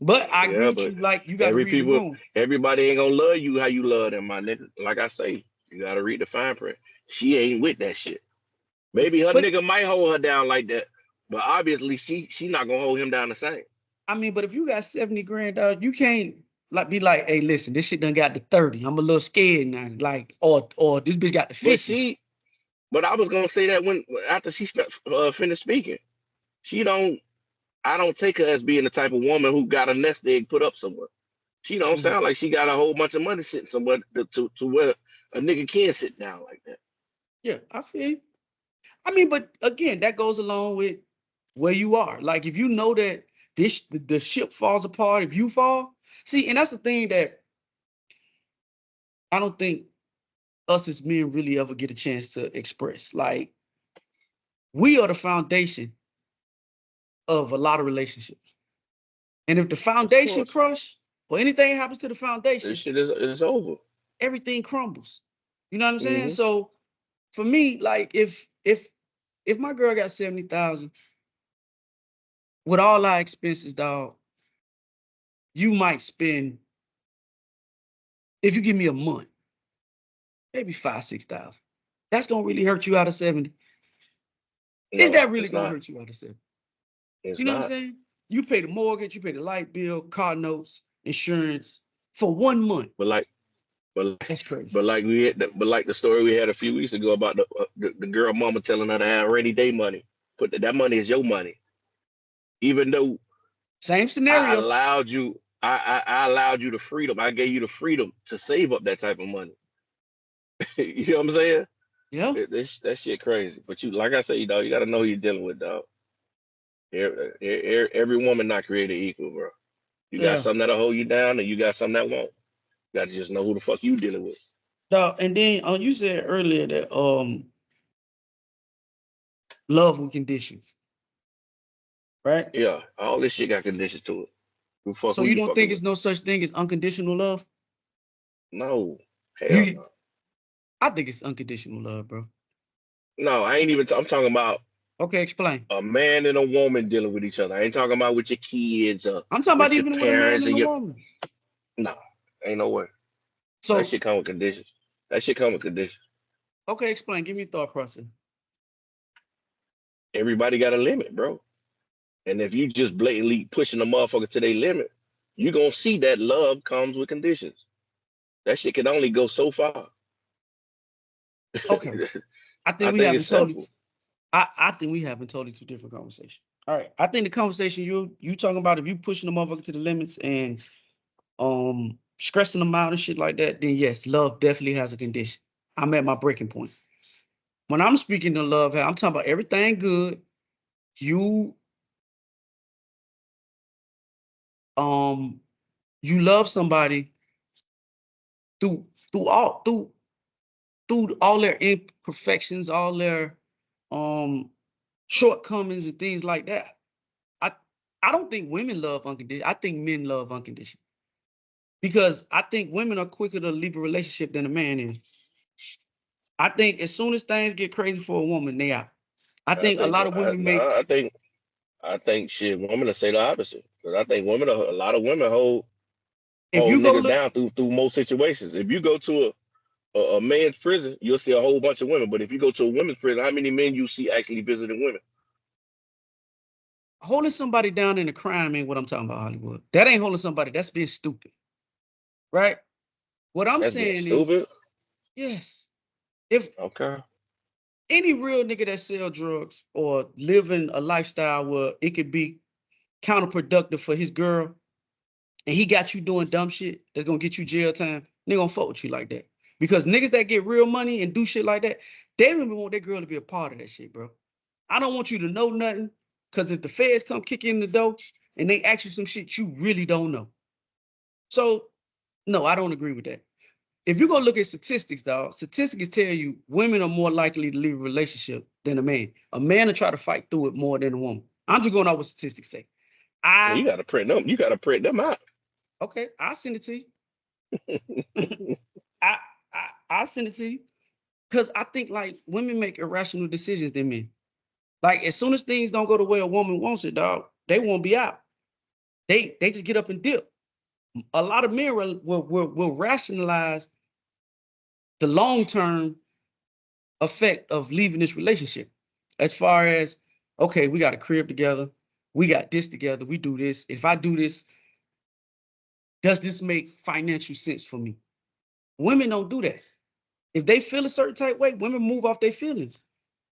But I agree Yeah, with but you, like you got to read the room. everybody ain't gonna love you how you love them, my nigga. Like I say, you gotta read the fine print. She ain't with that shit. Maybe her But nigga might hold her down like that, but obviously she not gonna hold him down the same. I mean, but if you got 70 grand, dog, you can't be like, hey, listen, this shit done got to 30. I'm a little scared now. Like, or this bitch got to But 50. but I was gonna say that when after she finished speaking, she don't. I don't take her as being the type of woman who got a nest egg put up somewhere. She don't Mhm. sound like she got a whole bunch of money sitting somewhere to where a nigga can sit down like that. Yeah, I feel you. I mean, but again, that goes along with where you are. Like, if you know that the ship falls apart if you fall. See, and that's the thing that I don't think us as men really ever get a chance to express. Like, we are the foundation of a lot of relationships. And if the Of foundation course, crush or anything happens to the this foundation, shit is over. everything crumbles. You know what I'm saying? Hmm. So for me, like if my girl got 70,000 with all our expenses, dog, you might spend, if you give me a month, maybe 5-6 thousand. That's gonna really hurt you out of 70. Is No, that really it's gonna not. hurt you out of 70? It's You know what I'm not. saying? You pay the mortgage, you pay the light bill, car notes, insurance for 1 month. But like, but That's crazy. but like but like the story we had a few weeks ago about the girl mama telling her to have rainy day money. Put that money is your money, even though Same I scenario. allowed you. I allowed you the freedom. I gave you the freedom to save up that type of money. You know what I'm saying? Yeah. That shit crazy. But you, like I say, dog, you got to know who you're dealing with, dog. Every woman not created equal, bro. You got Yeah. some that'll hold you down, and you got some that won't. You got to just know who the fuck you dealing with. Dog, and then you said earlier that love with conditions, right? Yeah, all this shit got conditions to it. So Who you you don't think fucking it's with? no such thing as unconditional love? No, hell You no. I think it's unconditional love, bro. No, I ain't even. I'm talking about Okay, explain. a man and a woman dealing with each other. I ain't talking about with your kids or I'm talking about with your even with a man parents and and a your. woman. No, ain't no way. That So, shit come with conditions. That shit come with conditions. okay, explain. Give me a thought process. Everybody got a limit, bro. And if you just blatantly pushing the motherfucker to their limit, you gonna see that love comes with conditions. That shit can only go so far. Okay. I I think we think haven't it's totally simple. I think we having totally two different conversations. All right. I think the conversation you talking about, if you pushing the motherfucker to the limits and stressing them out and shit like that, then yes, love definitely has a condition. I'm at my breaking point. When I'm speaking to love, I'm talking about everything good. You um you love somebody through through all their imperfections, all their um shortcomings and things like that. I I don't think women love unconditional. I think men love unconditional. Because I think women are quicker to leave a relationship than a man is. I think as soon as things get crazy for a woman, they out. I think a lot of women make. I think shit. Women will say the opposite because I think a lot of women hold If you go niggas look, down through most situations. If you go to a man's prison, you'll see a whole bunch of women. But if you go to a women's prison, how many men you see actually visiting women? holding somebody down in a crime ain't what I'm talking about, Hollywood. That ain't holding somebody. That's being stupid, right? What I'm That's being saying is, stupid. yes, if Okay. any real nigga that sell drugs or living a lifestyle where it could be counterproductive for his girl, and he got you doing dumb shit that's gonna get you jail time, nigga gonna fuck with you like that. Because niggas that get real money and do shit like that, they don't even want their girl to be a part of that shit, bro. I don't want you to know nothing, because if the feds come kick in the door and they ask you some shit you really don't know. So, no, I don't agree with that. If you're gonna look at statistics, dog, statistics tell you women are more likely to leave a relationship than a man. A man will try to fight through it more than a woman. I'm just going off what statistics say. Well, you gotta print them. You gotta print them out. Okay, I'll send it to you. I, I'll send it to you. Because I think like women make irrational decisions than men. Like as soon as things don't go the way a woman wants it, dog, they won't be out. They just get up and dip. A lot of men will rationalize the long-term effect of leaving this relationship. As far as, okay, we got a crib together, we got this together, we do this. If I do this, does this make financial sense for me? Women don't do that. If they feel a certain type way, women move off their feelings.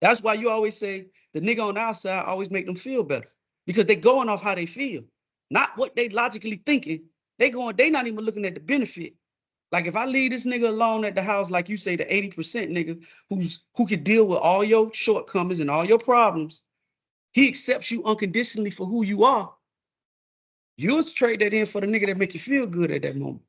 That's why you always say the nigga on the outside always make them feel better, because they going off how they feel, not what they logically thinking. They not even looking at the benefit. Like if I leave this nigga alone at the house, like you say, the 80% nigga who can deal with all your shortcomings and all your problems, he accepts you unconditionally for who you are. You'll trade that in for the nigga that make you feel good at that moment.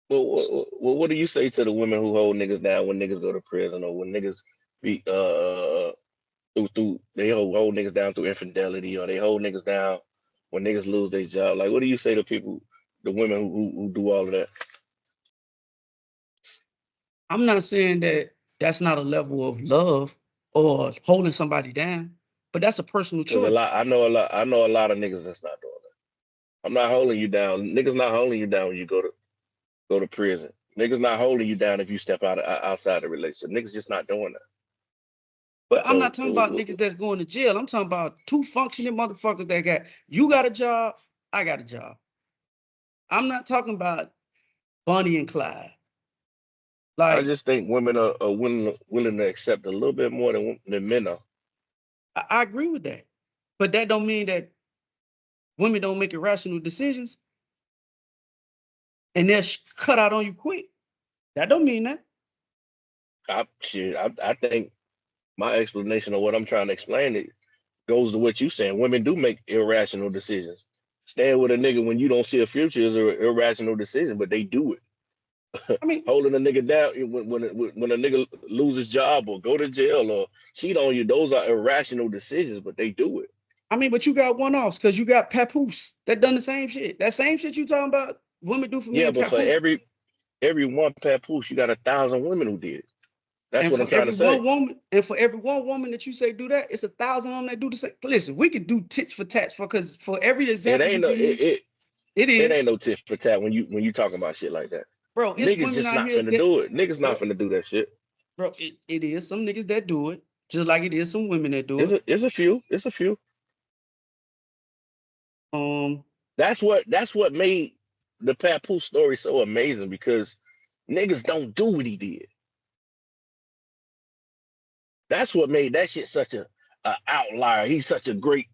What do you say to the women who hold niggas down when niggas go to prison or when niggas be through they hold niggas down through infidelity, or they hold niggas down when niggas lose their job? Like, what do you say to people, the women who do all of that? I'm not saying that that's not a level of love or holding somebody down, but that's a personal Because choice. I know a lot of niggas that's not doing that. I'm not holding you down. Niggas not holding you down when you go to prison. Niggas not holding you down if you step outside the relationship. Niggas just not doing that. But I'm So not talking about niggas that's going to jail. I'm talking about two functioning motherfuckers that you got a job, I got a job. I'm not talking about Bonnie and Clyde. I Like, just think women are willing to accept a little bit more than men are. I agree with that. But that don't mean that women don't make irrational decisions and they'll cut out on you quick. That don't mean that. I think my explanation of what I'm trying to explain it goes to what you saying. Women do make irrational decisions. Staying with a nigga when you don't see a future is an irrational decision, but they do it. I mean, Holding a nigga down when a nigga loses job or go to jail or cheat on you, those are irrational decisions, but they do it. but you got one-offs because you got Papoose that done the same shit. That same shit you talking about, women do for me Yeah, and but for Papoose. every one papoose, you got 1,000 women who did. That's And what for I'm trying to every say. one woman, that you say do that, it's 1,000 of them that do the same. Listen, we could do tits for tats because for every It example you ain't no give me, it it ain't is, no tit for tat when you talking about shit like that. bro. It's Niggas women just out not here finna that, do it. Niggas not bro, finna do that shit. it is some niggas that do it, just like it is some women that do it. It's a few. It's a few. Um, That's what made the Papoose story so amazing, because niggas don't do what he did. That's what made that shit such a outlier. He's such a great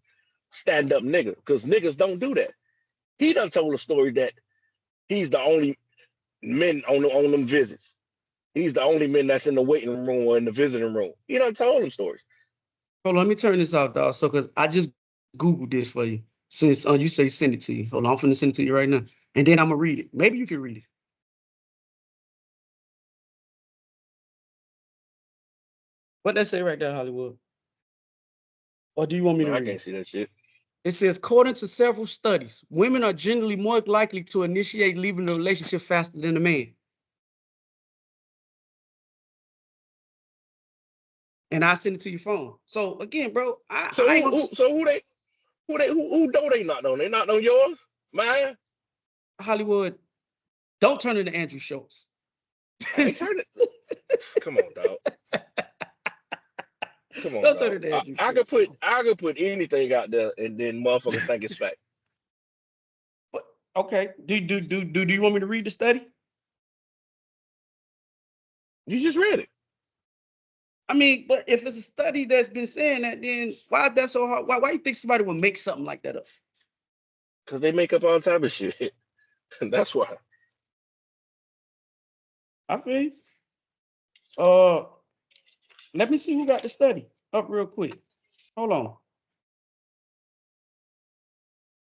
stand-up nigga, because niggas don't do that. He done told a story that he's the only men on them visits. He's the only man that's in the waiting room or in the visiting room. He done told them stories. hold on, let me turn this off, dog. So, cause I just Googled this for you. Since you say send it to you. Hold on, I'm finna send it to you right now. And then I'm gonna read it. Maybe you can read it. What that say right there, Hollywood? Or do you want me to Man, I read can't it? see that shit. It says, according to several studies, women are generally more likely to initiate leaving the relationship faster than a man. and I send it to your phone. So again, bro, So I ain't gonna who don't they knocked on? They knocked on yours, mine. Hollywood. Don't turn into Andrew Schultz. I ain't turning. Come on, dog. Come on, Don't dog. turn into Andrew I Schultz. could put anything out there, and then motherfuckers think it's fact. But okay, do you want me to read the study? You just read it. I mean, but if it's a study that's been saying that, then why is that so hard? Why you think somebody would make something like that up? Because they make up all type of shit. That's why. I feel you. Let me see who got the study up real quick. Hold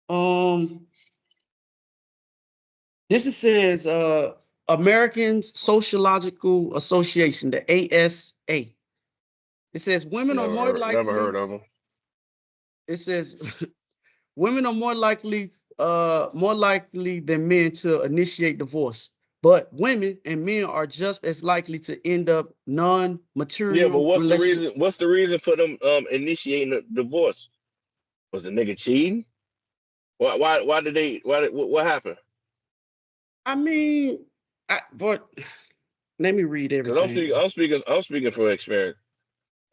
on. This says American Sociological Association, the ASA. It says women are more Never likely. heard of them. It says women are more likely than men to initiate divorce. But women and men are just as likely to end up Yeah, but non-material relationship. what's the reason for them initiating a divorce? Was the nigga cheating? Why did they what happened? I mean, but let me read Because everything. I'm speaking from experience.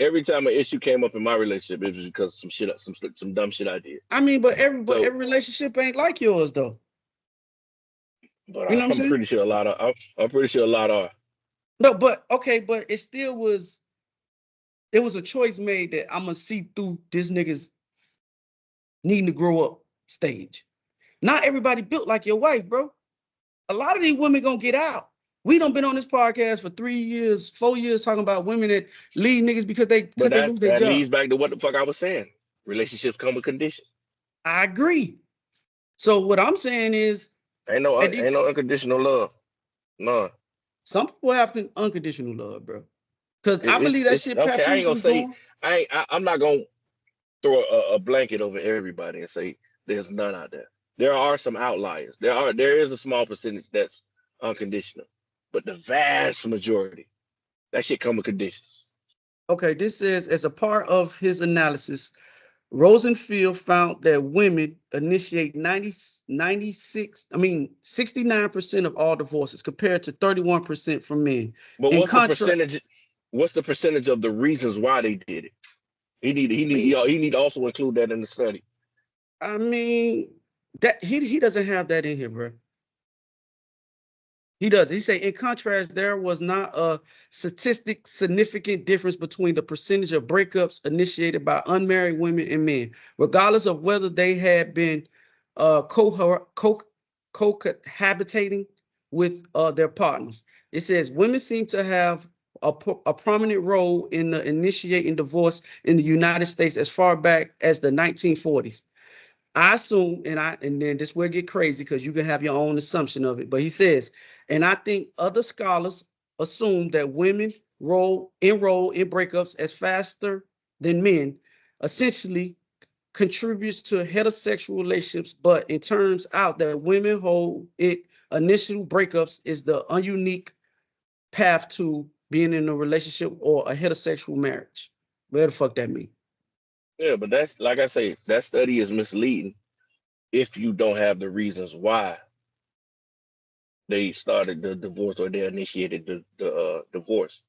Every time an issue came up in my relationship, it was because some dumb shit I did. I mean, but every So, relationship ain't like yours though. but You know what I'm I'm saying? pretty sure a lot of I'm pretty sure a lot are. No, but okay, but it still was. It was a choice made that I'm gonna see through this nigga's needing to grow up stage. Not everybody built like your wife, bro. A lot of these women gonna get out. We done been on this podcast for 3 years, 4 years talking about women that leave niggas because But they lose their that job. leads back to what the fuck I was saying. Relationships come with conditions. I agree. So what I'm saying is, Ain't no unconditional love. None. some people have unconditional love, bro. Because I believe that It's shit okay. I ain't papoose gonna was say born. I'm not gonna throw a blanket over everybody and say there's none out there. There are some outliers. There is a small percentage that's unconditional, but the vast majority, that shit come with conditions. Okay, this says as a part of his analysis, Rosenfield found that women initiate 69% of all divorces compared to 31% from men. But In contrast, what's the percentage of the reasons why they did it? He need to also include that in the study. I mean, that he doesn't have that in here, bro. He does. He say, in contrast, there was not a statistic significant difference between the percentage of breakups initiated by unmarried women and men, regardless of whether they had been cohabitating with their partners. It says women seem to have a prominent role in the initiating divorce in the United States as far back as the 1940s. I assume, and then this will get crazy because you can have your own assumption of it. But he says, and I think other scholars assume that women enroll in breakups as faster than men, essentially contributes to heterosexual relationships. But it turns out that women hold it initial breakups is the unique path to being in a relationship or a heterosexual marriage. Where the fuck that mean? Yeah, but that's like I say, that study is misleading if you don't have the reasons why they started the divorce or they initiated the divorce.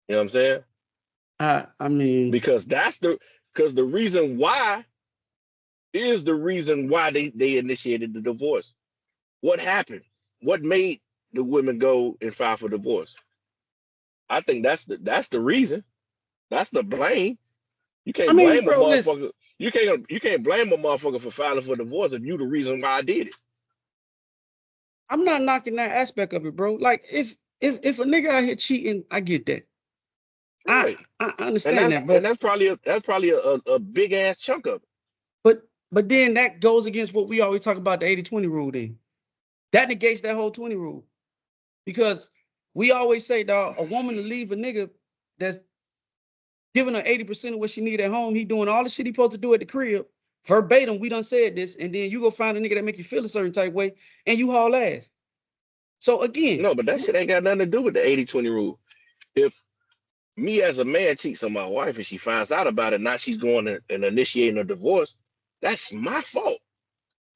You know what I'm saying? I mean, Because the reason why is the reason why they initiated the divorce. What happened? What made the women go and file for divorce? I think that's the reason. That's the blame. You I can't mean, blame a bro, listen. motherfucker. You can't blame a motherfucker for filing for divorce if you the reason why I did it. I'm not knocking that aspect of it, bro. Like if a nigga out here cheating, I get that. Right. I And understand that, but that's probably a big ass chunk of it. but then that goes against what we always talk about, the 80-20 rule then. That negates that whole 20 rule. Because we always say, dog, a woman to leave a nigga that's giving her 80% of what she need at home, he doing all the shit he supposed to do at the crib. Verbatim, we done said this, and then you go find a nigga that make you feel a certain type way, and you haul ass. So again, No, but that shit ain't got nothing to do with the 80-20 rule. If Me as a man cheats on my wife and she finds out about it, now she's going and initiating a divorce. That's my fault.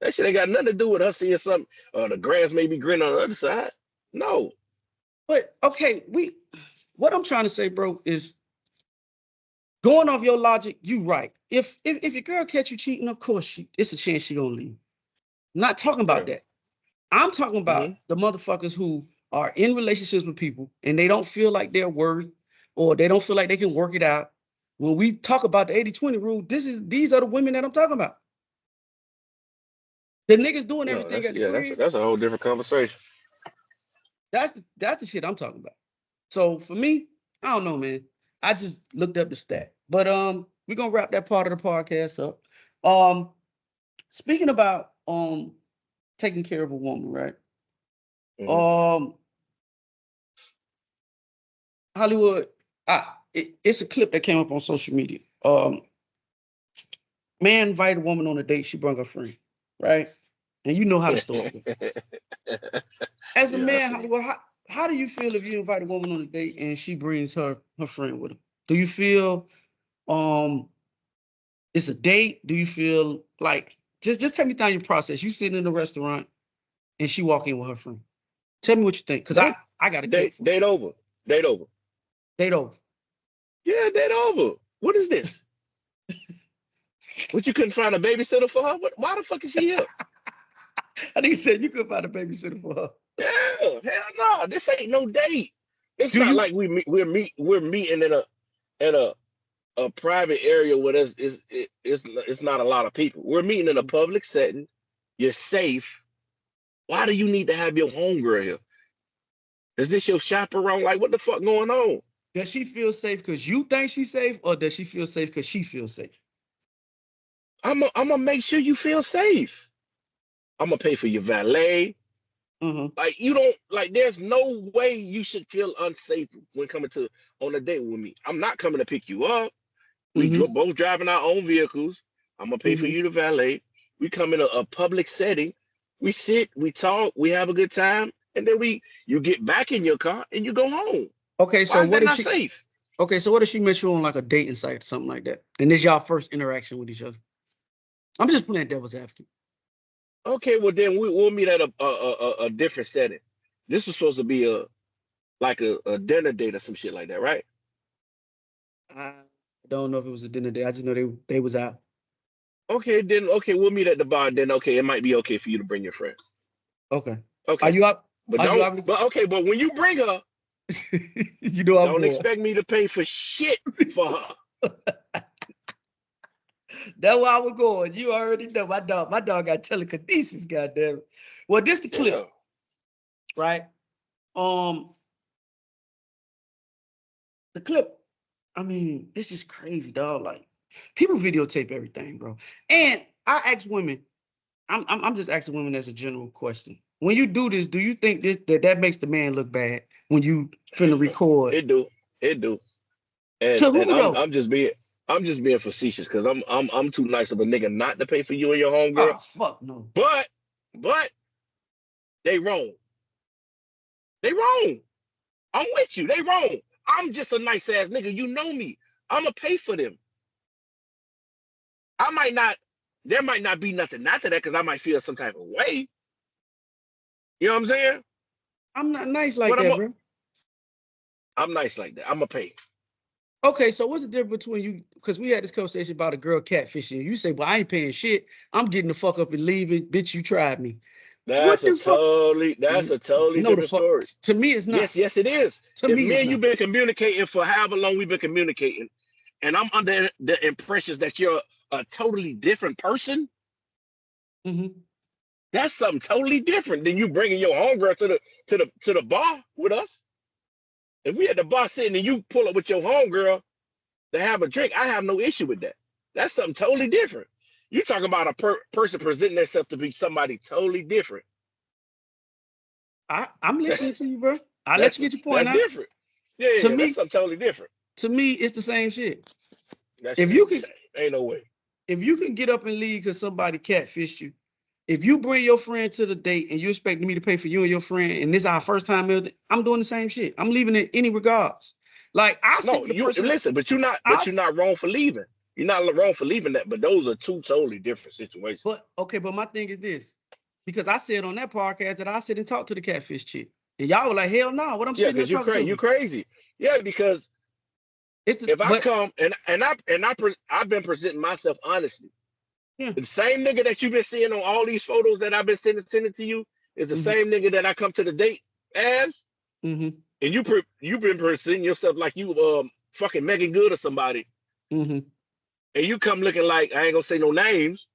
That shit ain't got nothing to do with her seeing something. The grass may be green on the other side. No. But okay, what I'm trying to say, bro, is going off your logic, you right. If your girl catch you cheating, of course it's a chance she gonna leave. I'm not talking about that. I'm talking about the motherfuckers who are in relationships with people and they don't feel like they're worth, or they don't feel like they can work it out. When we talk about the 80-20 rule, these are the women that I'm talking about. The niggas doing everything at the crib. That's a whole different conversation. That's the shit I'm talking about. So for me, I don't know, man. I just looked up the stat. But we're gonna wrap that part of the podcast up. Speaking about taking care of a woman, right? Hollywood, it's a clip that came up on social media. Man invited a woman on a date, she brought her friend, right? And you know how the story goes. As a man, Hollywood, how do you feel if you invite a woman on a date and she brings her friend with her? Do you feel it's a date? Do you feel like just tell me down your process? You sitting in a restaurant and she walk in with her friend. Tell me what you think, because I got a date over. Date over. Date over. Yeah, date over. What is this? What, you couldn't find a babysitter for her? Why the fuck is she here? I think he said you could find a babysitter for her. Yeah, hell no. This ain't no date. It's not like we're meeting in a private area where it's not a lot of people. We're meeting in a public setting. You're safe. Why do you need to have your homegirl here? Is this your chaperone? Like, what the fuck going on? Does she feel safe because you think she's safe, or does she feel safe because she feels safe? I'm gonna make sure you feel safe. I'm gonna pay for your valet. Like, you don't, like, there's no way you should feel unsafe when coming on a date with me. I'm not coming to pick you up. We both driving our own vehicles. I'm gonna pay for you to valet. We come in a public setting. We sit, we talk, we have a good time, and then you get back in your car and you go home. Okay, so why is that not safe? Okay, so what if she met you on like a dating site or something like that, and this y'all first interaction with each other? I'm just playing devil's advocate. Okay, well then we'll meet at a different setting. This was supposed to be a dinner date or some shit like that, right? I don't know if it was a dinner date. I just know they was out. Okay, we'll meet at the bar. Then it might be okay for you to bring your friend. Okay. Okay. Are you up? But but when you bring her, you know, don't expect me to pay for shit for her. That's where I was going. You already know my dog got telekinesis, goddamn it. Well, this the clip, right? The clip, I mean, it's just crazy, dog. Like, people videotape everything, bro. And I ask women, I'm just asking women as a general question. When you do this, do you think that makes the man look bad when you finna record? It do. And, to who though? I'm just being facetious because I'm too nice of a nigga not to pay for you and your homegirl. Oh, fuck no. But they wrong. They wrong. I'm with you. They wrong. I'm just a nice ass nigga. You know me. I'ma pay for them. There might not be nothing after that because I might feel some type of way. You know what I'm saying? I'm not nice like that, bro. I'm nice like that. I'ma pay. Okay, so what's the difference between you? Because we had this conversation about a girl catfishing. You say, well, I ain't paying shit. I'm getting the fuck up and leaving. Bitch, you tried me. That's a totally different story. To me, it's not. Yes, it is. To me, me and you've been communicating for however long we've been communicating, and I'm under the impressions that you're a totally different person. That's something totally different than you bringing your homegirl to the bar with us. If we at the bar sitting and you pull up with your homegirl to have a drink, I have no issue with that. That's something totally different. You talking about a person presenting themselves to be somebody totally different. I'm listening to you, bro. I let you get your point out. That's different. Yeah, that's something totally different. To me, it's the same shit. Ain't no way. If you can get up and leave because somebody catfished you, if you bring your friend to the date and you expect me to pay for you and your friend, and this is our first time, I'm doing the same shit. I'm leaving in any regards. Like I No, see the you person. listen, but you're not. But you're not wrong for leaving. You're not wrong for leaving that. But those are two totally different situations. But okay, but my thing is this, because I said on that podcast that I sit and talk to the catfish chick, and y'all were like, hell no, what I'm Yeah, sitting there because talking to? You crazy. Yeah, because It's if I but come I've been presenting myself honestly. yeah. The same nigga that you've been seeing on all these photos that I've been sending to you is the same nigga that I come to the date as. Mm-hmm. And you've been presenting yourself like you fucking Megan Good or somebody. Mm-hmm. And you come looking like, I ain't gonna say no names.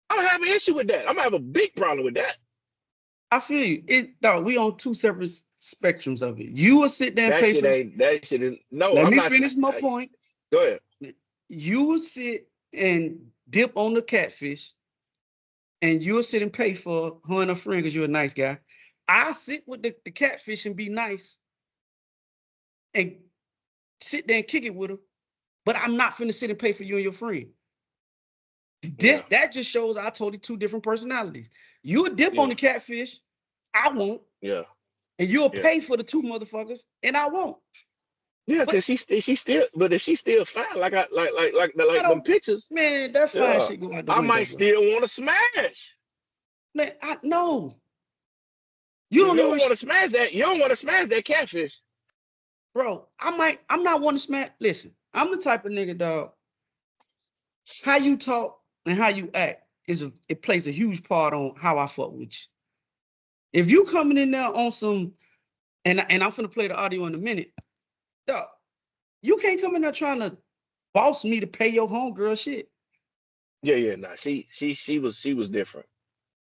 I'm gonna have an issue with that. I'm gonna have a big problem with that. I feel you. Dog, we on two separate spectrums of it. You will sit there and pay for. That shit is no. Let I'm me not. finish my point. Go ahead. You will sit and dip on the catfish, and you'll sit and pay for her and her friend because you're a nice guy. I sit with the catfish and be nice and sit there and kick it with her, but I'm not finna sit and pay for you and your friend. That just shows I told you two different personalities. You'll dip on the catfish, I won't. Yeah. And you'll pay for the two motherfuckers, and I won't. Yeah, because she still, but if she's still fine, like them pictures, man, that fine shit go out the I window. might still want to smash. Man, I know. You don't want to smash that. You don't want to smash that catfish, bro. I'm not want to smash. Listen, I'm the type of nigga, dog. How you talk and how you act it plays a huge part on how I fuck with you. If you coming in there on some, and I'm finna play the audio in a minute, dog, you can't come in there trying to boss me to pay your homegirl shit. Yeah, nah. She was different.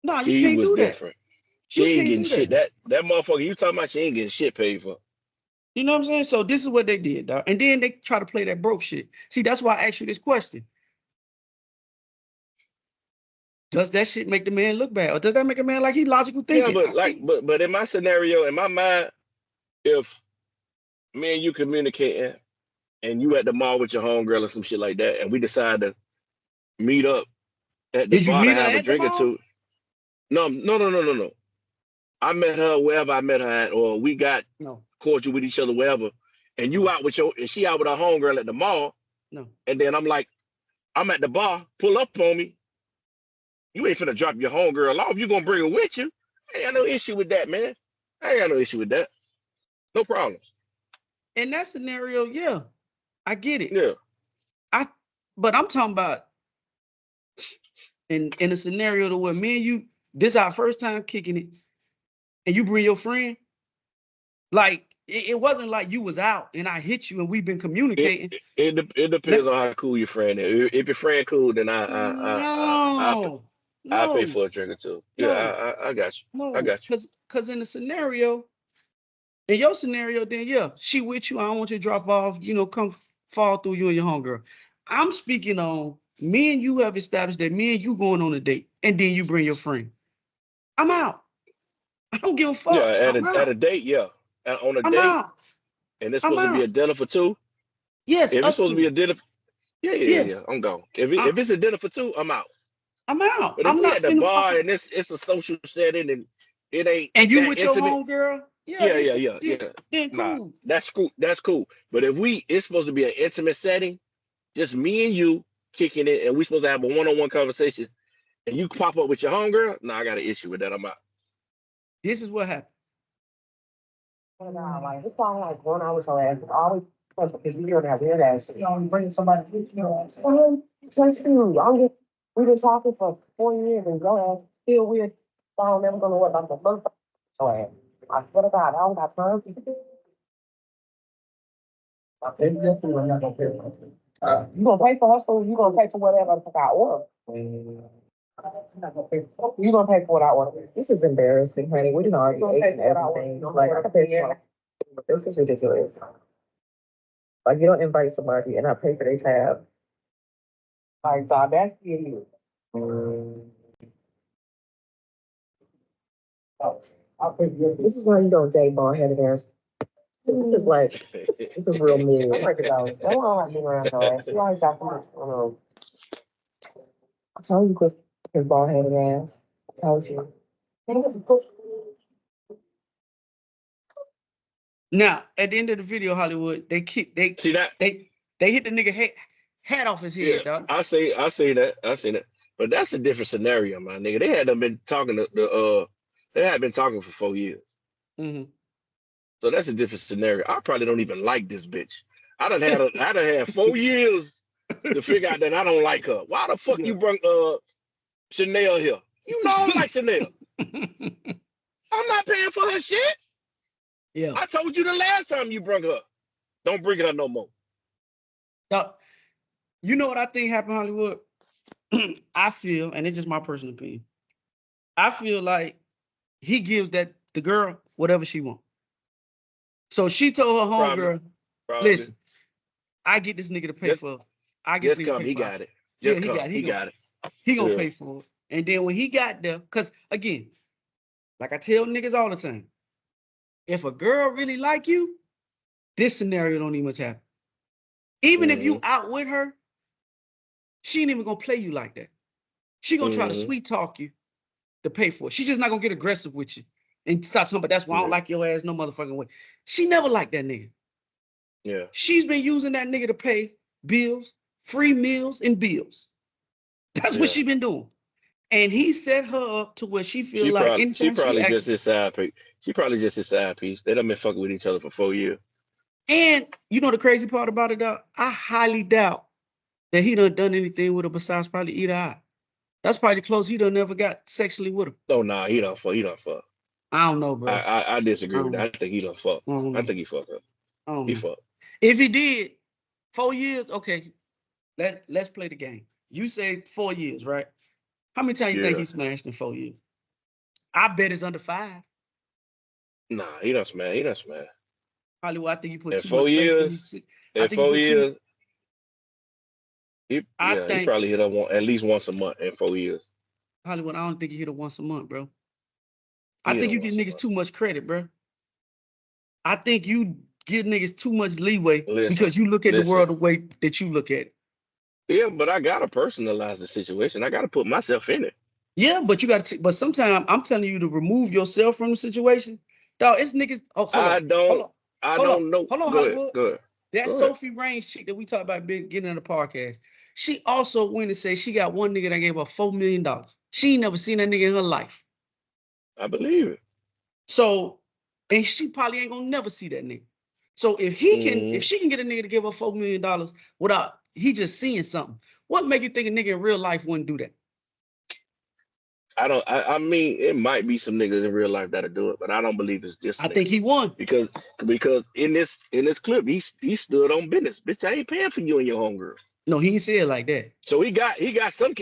No, you can't do that. Different. She ain't getting shit. That motherfucker you talking about, she ain't getting shit paid for. You know what I'm saying? So this is what they did, dog. And then they try to play that broke shit. See, that's why I asked you this question. Does that shit make the man look bad? Or does that make a man like he logical thinking? Yeah, but in my scenario, in my mind, if me and you communicating and you at the mall with your homegirl or some shit like that, and we decide to meet up at the bar to have a drink or two. No. I met her wherever I met her at, or we got cordial with each other wherever, and you out with and she out with her homegirl at the mall. No. And then I'm like, I'm at the bar, pull up on me. You ain't finna drop your homegirl off. You gonna bring her with you. I ain't got no issue with that, man. I ain't got no issue with that. No problems. In that scenario, yeah, I get it. Yeah. But I'm talking about in a scenario to where me and you, this our first time kicking it, and you bring your friend. Like it wasn't like you was out and I hit you and we've been communicating. It depends on how cool your friend is. If your friend cool, then I pay for a drink or two. Yeah, I got you. No, I got you. Because in your scenario, then yeah, she with you. I don't want you to drop off, come fall through you and your homegirl. I'm speaking on me and you have established that me and you going on a date, and then you bring your friend. I'm out. I don't give a fuck. Yeah, at a date, yeah. On a date, out. And it's supposed to be a dinner for two. Yes, if it's supposed to be a dinner, yeah, I'm gone. If it's a dinner for two, I'm out. I'm out. But if we at the bar and it's a social setting and it ain't and you with intimate, your homegirl, yeah. Then cool. Nah, that's cool. But if it's supposed to be an intimate setting, just me and you kicking it, and we supposed to have a one-on-one conversation, and you pop up with your homegirl, I got an issue with that. I'm out. This is what happened. Like it's all like going on with your ass. Always because we don't have weird ass. You know, bring somebody to your ass. We've been talking for 4 years and your ass still weird. So I'm never gonna worry about the motherfucker. So I swear to God, I don't got time. You gonna pay for her food, you gonna pay for whatever I order. You gonna pay for what I order. This is embarrassing, honey. We didn't already ate everything. Like I pay for it. This is ridiculous. Like you don't invite somebody and I pay for their tab. Like so that's you. This is why you don't date bald-headed ass. This is like this is real mean. I'm like, I don't like being around her ass. She always got so much. I told you quit his bald-headed ass. I told you. Now, at the end of the video, Hollywood, they See that? they hit the nigga hat off his Yeah, head, dog. I say that. But that's a different scenario, my nigga. They had been talking they had been talking for 4 years. Mm-hmm. So that's a different scenario. I probably don't even like this bitch. I done had 4 years to figure out that I don't like her. Why the fuck you bring Chanel here? You know I don't like Chanel. I'm not paying for her shit. Yeah. I told you the last time you brought her. Don't bring her no more. Now, you know what I think happened, Hollywood? I feel, and it's just my personal opinion, I feel like he gives the girl whatever she wants. So she told her homegirl, Probably. listen, I get this nigga to pay for it. I get this nigga to pay he for got it. it. Just he come. got it. He got it. He gonna pay for it. And then when he got there, because again, like I tell niggas all the time, if a girl really like you, this scenario don't even much happen. Even if you out with her, she ain't even gonna play you like that. She gonna try to sweet talk you to pay for it. She just not gonna get aggressive with you and start talking about that's why I don't like your ass no motherfucking way. She never liked that nigga. Yeah. She's been using that nigga to pay bills, free meals, and bills. That's what she been doing. And he set her up to where she feel like anytime she probably acts, just his side piece. She probably just his side piece. They done been fucking with each other for 4 years. And you know the crazy part about it, dog? I highly doubt that he done anything with her besides probably eat her eye. That's probably the close he done never got sexually with her. Oh nah, he done fuck. I don't know, bro. I disagree with that. I think he done fuck. I think he fucked up. He fucked. If he did, 4 years, okay. Let's play the game. You say 4 years, right? How many times you think he smashed in 4 years? I bet it's under 5. Nah, he done smashed. He done smashed. Hollywood, I think you put in too 4 much years. faith In 4 years, he probably hit her at least once a month in 4 years. Hollywood, I don't think he hit her once a month, bro. I think you give niggas too much credit, bro. I think you give niggas too much leeway because you look at the world the way that you look at it. Yeah, but I gotta personalize the situation. I gotta put myself in it. Yeah, but you gotta. But sometimes I'm telling you to remove yourself from the situation. Dog, it's niggas. Oh, I don't know. Hold on, Go Hollywood. ahead. That Sophie Raines chick that we talked about getting in the podcast. She also went and said she got one nigga that gave her $4 million. She ain't never seen that nigga in her life. I believe it. So, and she probably ain't gonna never see that nigga. So if she can get a nigga to give her $4 million without he just seeing something, what make you think a nigga in real life wouldn't do that? I mean, it might be some niggas in real life that'll do it, but I don't believe it's this. I think he won because in this clip he stood on business. Bitch, I ain't paying for you and your homegirl. No, he ain't say it like that. So he got some,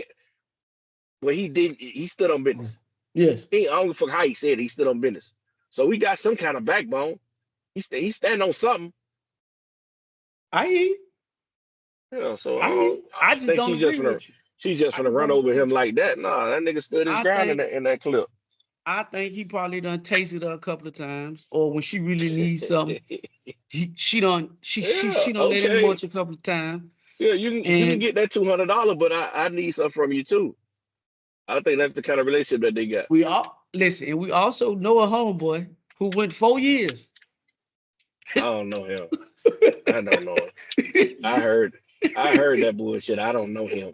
but he did. He stood on business. Yes. I don't give a fuck how he said it, he stood on business. So he got some kind of backbone. He stand on something. I ain't. Yeah, so I just don't agree with you. She's just gonna run over him like that. Nah, that nigga stood his ground in that clip. I think he probably done tasted her a couple of times, or when she really needs something, she done let him munch a couple of times. Yeah, you can get that $200, but I need something from you too. I think that's the kind of relationship that they got. We also know a homeboy who went 4 years. I don't know him. I don't know him. I heard that bullshit. I don't know him.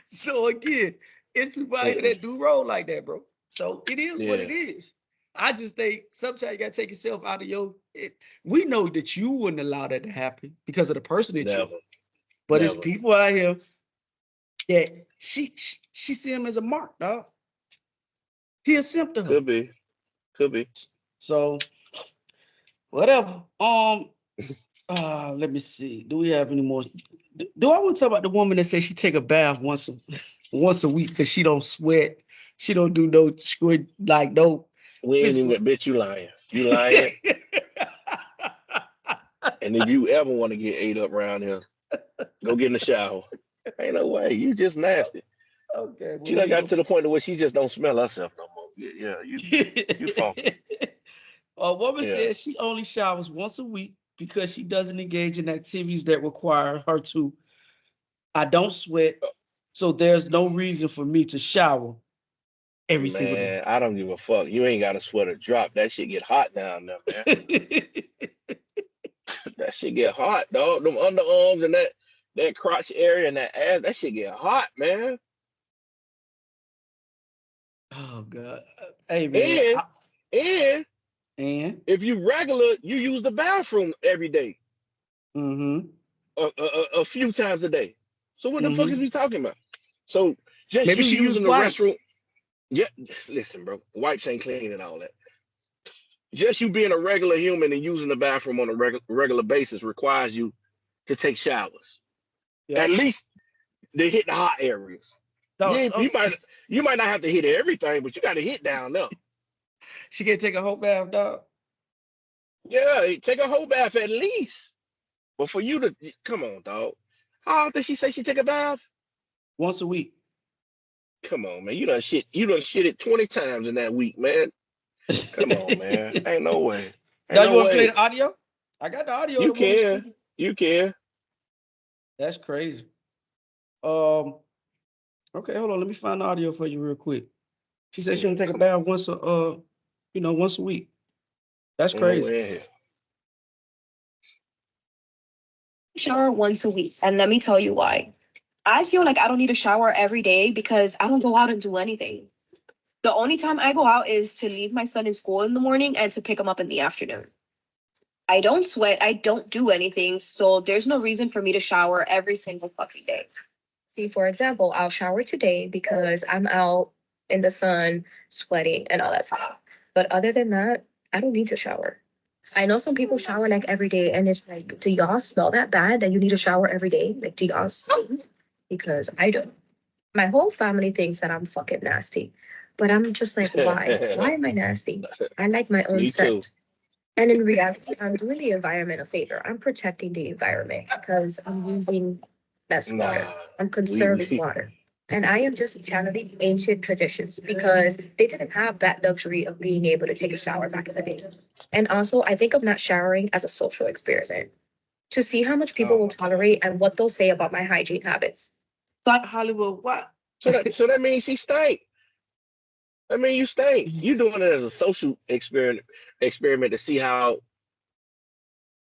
So again, it's people out here that do roll like that, bro. So it is what it is. I just think sometimes you gotta take yourself out of we know that you wouldn't allow that to happen because of the person that you are. But it's people out here that she see him as a mark, dog. He a simp to her. Could be. So whatever. Let me see. Do we have any more? Do I want to talk about the woman that says she take a bath once a week because she don't sweat, she don't do no squid like no. We ain't even bitch. You lying. You lying. And if you ever want to get ate up around here, go get in the shower. Ain't no way. You just nasty. Okay. She done got to the point where she just don't smell herself no more. Yeah, you funky. A woman says she only showers once a week because she doesn't engage in activities that require her to. I don't sweat, so there's no reason for me to shower. every single day. Man, I don't give a fuck. You ain't got to sweat a drop. That shit get hot down there, man. That shit get hot, dog. Them underarms and that crotch area and that ass, that shit get hot, man. Oh God. Hey man. And if you regular, you use the bathroom every day. Mm-hmm. A few times a day. So what the fuck is we talking about? So just maybe you she using used the wipes. restroom. Yeah, listen, bro. Wipes ain't clean and all that. Just you being a regular human and using the bathroom on a regular basis requires you to take showers. Yeah. At least they hit the hot areas. You might not have to hit everything, but you got to hit down there. She can't take a whole bath, dog. Yeah, take a whole bath at least. But for you to come on, dog. How often she say she take a bath? Once a week. Come on, man. You done shit it 20 times in that week, man. Come on, man. Ain't no way. Now you want to play the audio? I got the audio. You can. You can. That's crazy. Okay, hold on. Let me find the audio for you real quick. She said she gonna take a bath once a week. That's crazy. Shower once a week, and let me tell you why. I feel like I don't need a shower every day because I don't go out and do anything. The only time I go out is to leave my son in school in the morning and to pick him up in the afternoon. I don't sweat. I don't do anything. So there's no reason for me to shower every single fucking day. See, for example, I'll shower today because I'm out in the sun sweating and all that stuff. But other than that, I don't need to shower. I know some people shower like every day, and it's like, do y'all smell that bad that you need to shower every day? Like, do y'all stink? Because I don't. My whole family thinks that I'm fucking nasty. But I'm just like, why? Why am I nasty? I like my own scent. And in reality, I'm doing the environment a favor. I'm protecting the environment because I'm using less water. I'm conserving water. And I am just channeling ancient traditions because they didn't have that luxury of being able to take a shower back in the day. And also, I think of not showering as a social experiment to see how much people will tolerate and what they'll say about my hygiene habits. Thought Hollywood, what? So that means she stank. I mean, you stink. You doing it as a social experiment to see how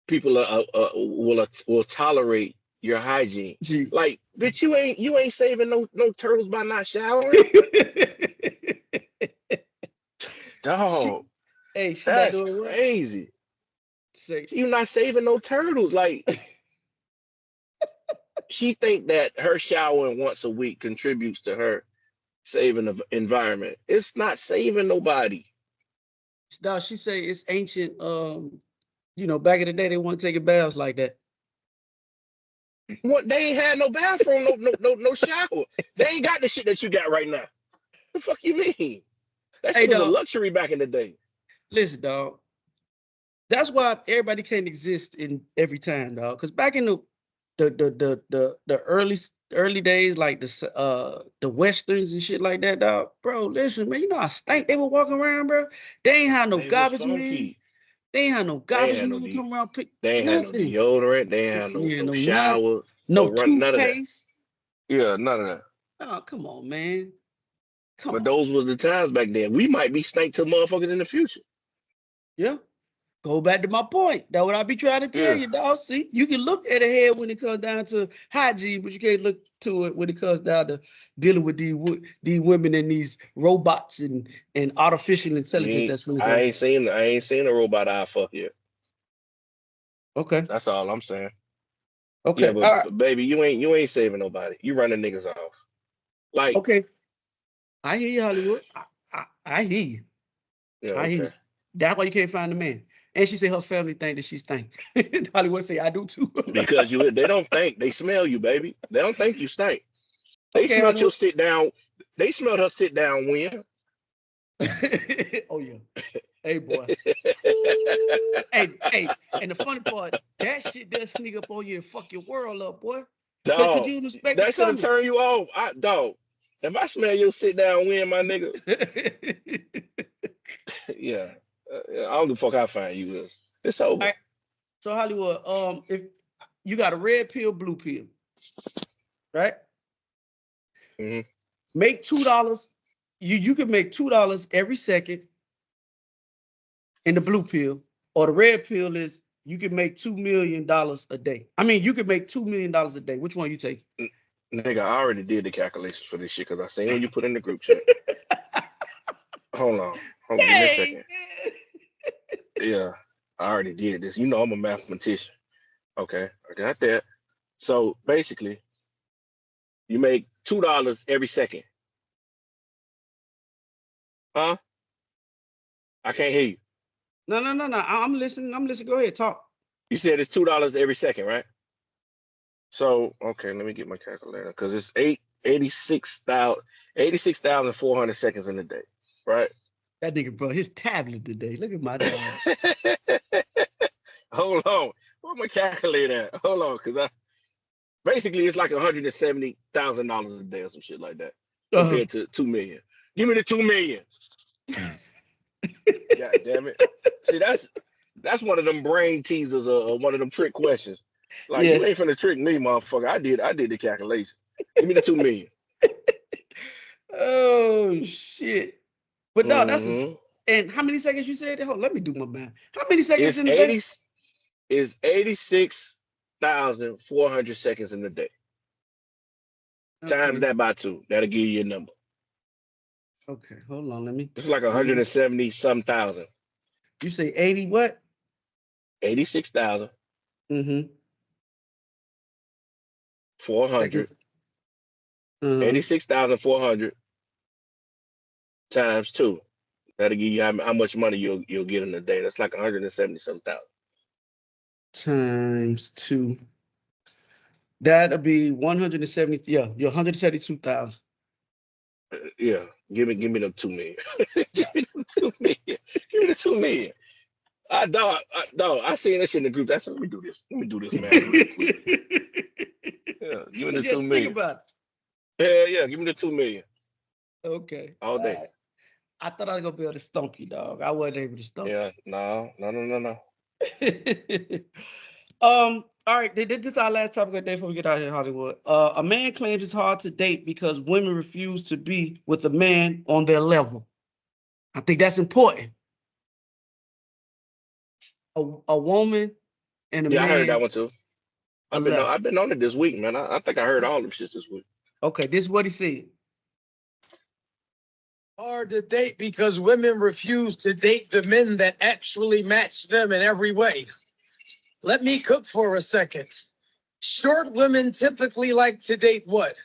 people will tolerate your hygiene. Like, bitch, you ain't saving no turtles by not showering. Dog, that's crazy. You not saving no turtles. Like, she think that her showering once a week contributes to her saving the environment. It's not saving nobody. No, she say it's ancient. Back in the day, they want to take a baths like that. What, they ain't had no bathroom, no shower. They ain't got the shit that you got right now. The fuck you mean? That shit was a luxury back in the day. Listen, dog. That's why everybody can't exist in every time, dog. Because back in the early days, like the westerns and shit like that, dog. Bro, listen, man. You know how stank they were walking around, bro. They ain't had no garbage man. They ain't had no garbage man come around pick. They ain't had no deodorant. They ain't had no shower. No toothpaste. None of that. Yeah, none of that. Oh, come on, man. But those was the times back then. We might be stank to motherfuckers in the future. Yeah. Go back to my point. That's what I be trying to tell you, dog. See, you can look at a head when it comes down to hygiene, but you can't look to it when it comes down to dealing with these women and these robots and artificial intelligence. I ain't seen a robot eye fuck yet. Okay. That's all I'm saying. Okay. Yeah, but baby, you ain't saving nobody. You running niggas off. Like, okay. I hear you, Hollywood. I hear you. Yeah, I hear you. That's why you can't find a man. And she said her family think that she stink. Hollywood say I do too. Because they don't think, they smell you, baby. They don't think you stink. They smelled your sit down. They smelled her sit down when. Oh yeah. Hey boy. Hey, and the funny part, that shit does sneak up on you and fuck your world up, boy. Dog, you respect that should turn you off. Dog, if I smell your sit down when, my nigga. Yeah. I don't give a fuck how fine you is. It's over. Right. So Hollywood, if you got a red pill, blue pill, right? Mm-hmm. Make $2 You can make $2 every second in the blue pill, or the red pill is you can make $2 million a day. I mean, you can make $2 million a day. Which one you take? Nigga, I already did the calculations for this shit because I seen when you put in the group chat. Hold on, give me a second. Yeah, I already did this. You know I'm a mathematician. Okay, I got that. So basically, you make $2 every second. Huh? I can't hear you. No. I'm listening. Go ahead, talk. You said it's $2 every second, right? So okay, let me get my calculator because it's 86,400 seconds in a day, right? That nigga brought his tablet today. Look at my dog. Hold on, where my calculator at? Hold on, because basically it's like $170,000 a day or some shit like that compared to 2 million. Give me the 2 million. God damn it! See, that's one of them brain teasers or one of them trick questions. Like, yes. You ain't finna trick me, motherfucker. I did the calculation. Give me the 2 million. Oh shit! But no, that's and how many seconds you said? Hold, let me do my math. How many seconds It's in the day? Is 86,400 seconds in the day. Okay. Times that by 2. That'll give you a number. Okay, hold on. Let me. It's like 170 some thousand. You say 80 what? 86,000. 400. 86,400 times 2. That'll give you how much money you'll get in a day. That's like 170 some thousand. Times 2. That'll be 170. Yeah, you're 172,000. Yeah, give me the 2 million. Give me the 2 million. Give me the 2 million. Dog, I seen this shit in the group. Let me do this. Let me do this math real quick. Yeah, give me the 2 million. Think about it. Yeah, give me the 2 million. Okay. All day. I thought I was gonna be able to stump you, dog. I wasn't able to stump you. Yeah, no. All right, this is our last topic of the day before we get out of here, Hollywood. A man claims it's hard to date because women refuse to be with a man on their level. I think that's important. A woman and a man. I heard that one too. I've been on it this week, man. I think I heard all them shits this week. Okay, this is what he said. Hard to date because women refuse to date the men that actually match them in every way. Let me cook for a second. Short women typically like to date what?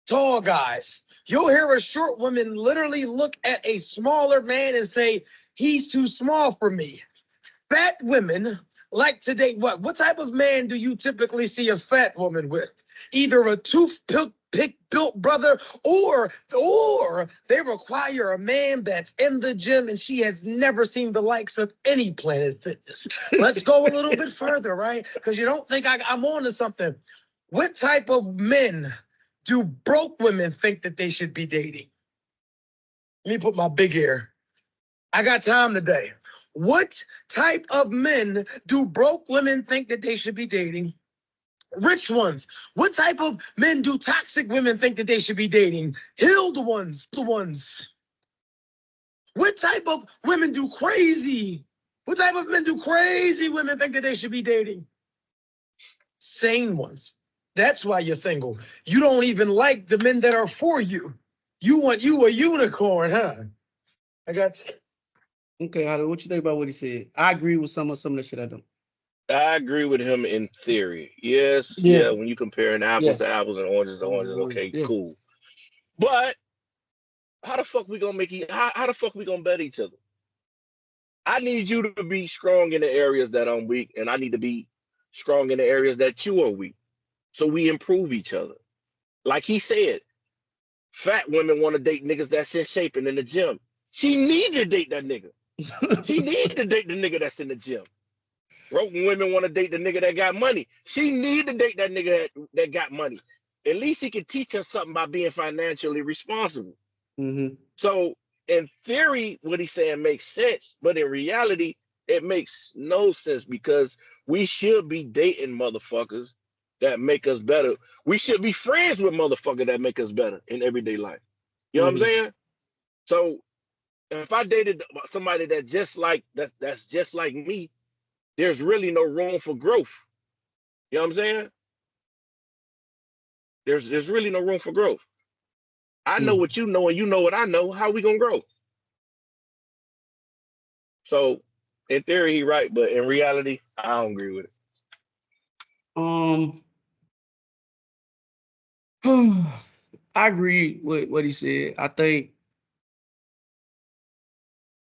Tall guys. You'll hear a short woman literally look at a smaller man and say, he's too small for me. Fat women like to date what? What type of man do you typically see a fat woman with? Either a toothpick built brother or they require a man that's in the gym and she has never seen the likes of any Planet Fitness. Let's go a little bit further, right? Because you don't think I'm on to something. What type of men do broke women think that they should be dating? Let me put my big ear. I got time today. What type of men do broke women think that they should be dating? Rich ones. What type of men do toxic women think that they should be dating? Healed ones. The ones. What type of women do crazy? What type of men do crazy women think that they should be dating? Sane ones. That's why you're single. You don't even like the men that are for you. You want you a unicorn, huh? I got you. Okay, Holly, what you think about what he said? I agree with some of the shit I don't. I agree with him in theory. Yes, yeah. When you comparing apples to apples and oranges to oranges, okay, cool. But how the fuck we gonna make it? How the fuck we gonna bet each other? I need you to be strong in the areas that I'm weak, and I need to be strong in the areas that you are weak. So we improve each other. Like he said, fat women want to date niggas that's in shape and in the gym. She need to date that nigga. She need to date the nigga that's in the gym. Broke women want to date the nigga that got money. She need to date that nigga that got money. At least he can teach her something by being financially responsible. So in theory, what he's saying makes sense, but in reality, it makes no sense because we should be dating motherfuckers that make us better. We should be friends with motherfuckers that make us better in everyday life. You know what I'm saying? So if I dated somebody that's just like me, there's really no room for growth. You know what I'm saying? There's really no room for growth. I know what you know and you know what I know. How we gonna grow? So in theory, he right, but in reality, I don't agree with it. I agree with what he said. I think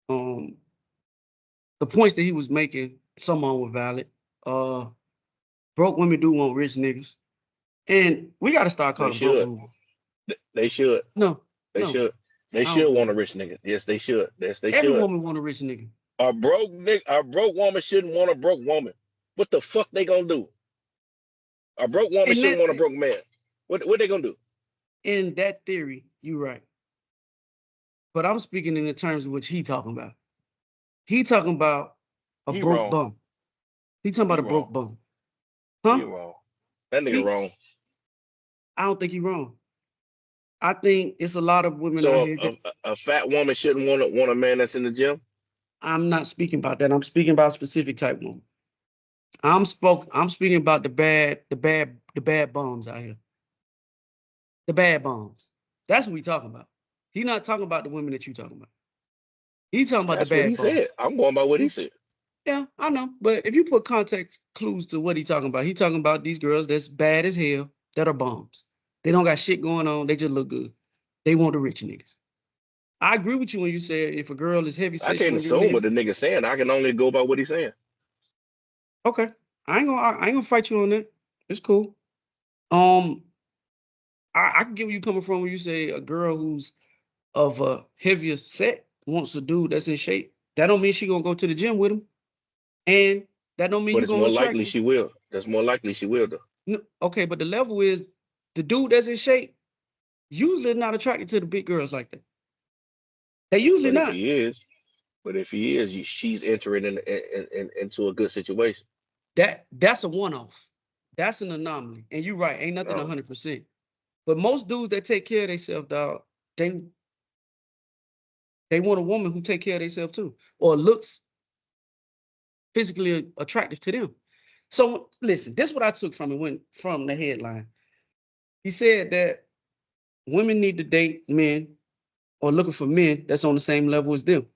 the points that he was making, some of them were valid. Broke women do want rich niggas. And we gotta start They calling broke should. women. They should. No, They no, should. They I don't should want believe a that. rich nigga. Yes, they should. Yes, they Every should. woman want a rich nigga. A broke woman shouldn't want a broke woman. What the fuck they gonna do? A broke woman In shouldn't that want a broke man. What they gonna do? in that theory, you're right. But I'm speaking in the terms of which he talking about. He talking about a He broke wrong. bum. He talking He about a wrong. broke bum. He Huh? wrong. That nigga He wrong. I don't think he wrong. I think it's a lot of women out So here that a fat woman shouldn't want a man that's in the gym. I'm not speaking about that. I'm speaking about specific type woman. I'm speaking about the bad bums out here. The bad bums. That's what we talking about. He not talking about the women that you talking about. He talking about the That's what bad he bum. said. I'm going by what he said. Yeah, I know. But if you put context clues to what he talking about these girls that's bad as hell that are bums. They don't got shit going on. They just look good. They want the rich niggas. I agree with you when you say if a girl is heavy I set, she can't want to get a assume nigga. what the nigga saying. I can only go by what he's saying. Okay. I ain't gonna fight you on that. It's cool. Um, I can get where you coming from when you say a girl who's of a heavier set wants a dude that's in shape. That don't mean she gonna go to the gym with him. And that don't mean But you it's gonna more attract likely him. she will. That's more likely she will though. No, okay, but the level is the dude that's in shape usually not attracted to the big girls like that. They usually But if not. he is, she's entering into a good situation. That's a one-off. That's an anomaly. And you're right, ain't nothing No. 100%. But most dudes that take care of themselves, dog, they want a woman who take care of themselves too, or looks physically attractive to them. So listen, this is what I took from it from the headline. He said that women need to date men or looking for men that's on the same level as them.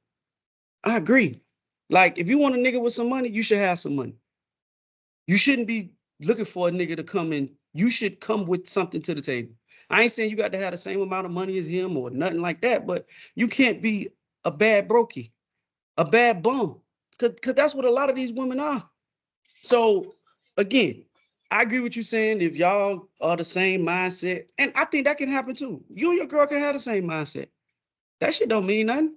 I agree. Like, if you want a nigga with some money, you should have some money. You shouldn't be looking for a nigga to come in. You should come with something to the table. I ain't saying you got to have the same amount of money as him or nothing like that, but you can't be a bad brokey, a bad bum, because that's what a lot of these women are. So again, I agree with you saying if y'all are the same mindset, and I think that can happen too. You and your girl can have the same mindset. That shit don't mean nothing.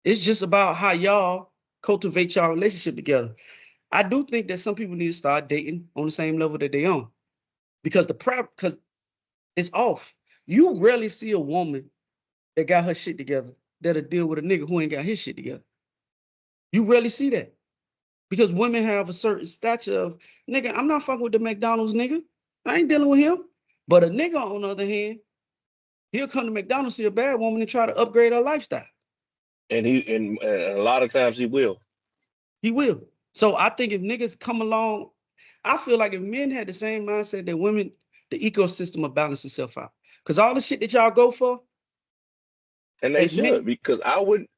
It's just about how y'all cultivate y'all relationship together. I do think that some people need to start dating on the same level that they on because because it's off. You rarely see a woman that got her shit together that'll deal with a nigga who ain't got his shit together. You rarely see that because women have a certain stature of nigga. I'm not fucking with the McDonald's nigga. I ain't dealing with him. But a nigga, on the other hand, he'll come to McDonald's, see a bad woman, and try to upgrade her lifestyle. And a lot of times he will. He will. So I think if niggas come along, I feel like if men had the same mindset that women, the ecosystem will balance itself out. Because all the shit that y'all go for, And they as should, men, because I wouldn't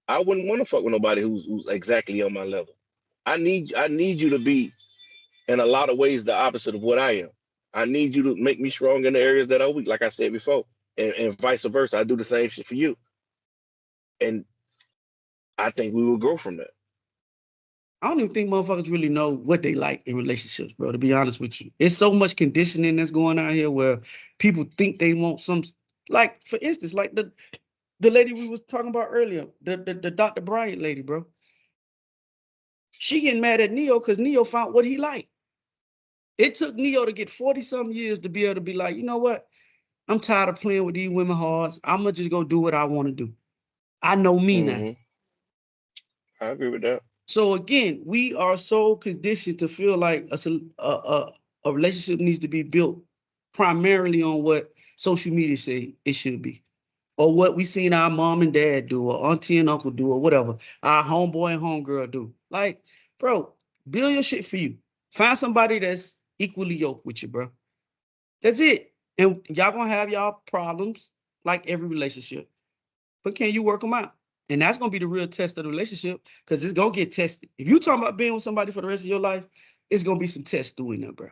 want to fuck with nobody who's exactly on my level. I need you to be in a lot of ways the opposite of what I am. I need you to make me strong in the areas that are weak, like I said before, and vice versa. I do the same shit for you, and I think we will grow from that. I don't even think motherfuckers really know what they like in relationships, bro, to be honest with you. It's so much conditioning that's going on here where people think they want some, like, for instance, like the lady we was talking about earlier, the Dr. Bryant lady, bro. She getting mad at Neo because Neo found what he liked. It took Neo to get 40-something years to be able to be like, you know what? I'm tired of playing with these women hearts. I'm gonna just go do what I want to do. I know me now. Hmm. I agree with that. So again, we are so conditioned to feel like a relationship needs to be built primarily on what social media say it should be, or what we seen our mom and dad do, or auntie and uncle do, or whatever, our homeboy and homegirl do. Like, bro, build your shit for you. Find somebody that's equally yoked with you, bro. That's it. And y'all gonna have y'all problems like every relationship. But can you work them out? And that's gonna be the real test of the relationship, because it's gonna get tested. If you talking about being with somebody for the rest of your life, it's gonna be some tests doing that, bro.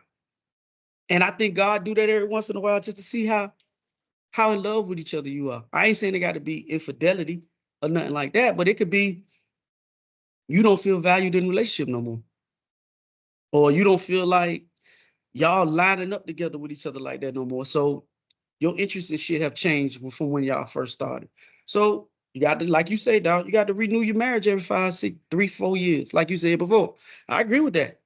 And I think God do that every once in a while just to see how in love with each other you are. I ain't saying it got to be infidelity or nothing like that, but it could be you don't feel valued in the relationship no more, or you don't feel like y'all lining up together with each other like that no more. So your interests and shit have changed from when y'all first started. So you got to, like you say, dog, you got to renew your marriage every 5, 6, 3, 4 years, like you said before. I agree with that.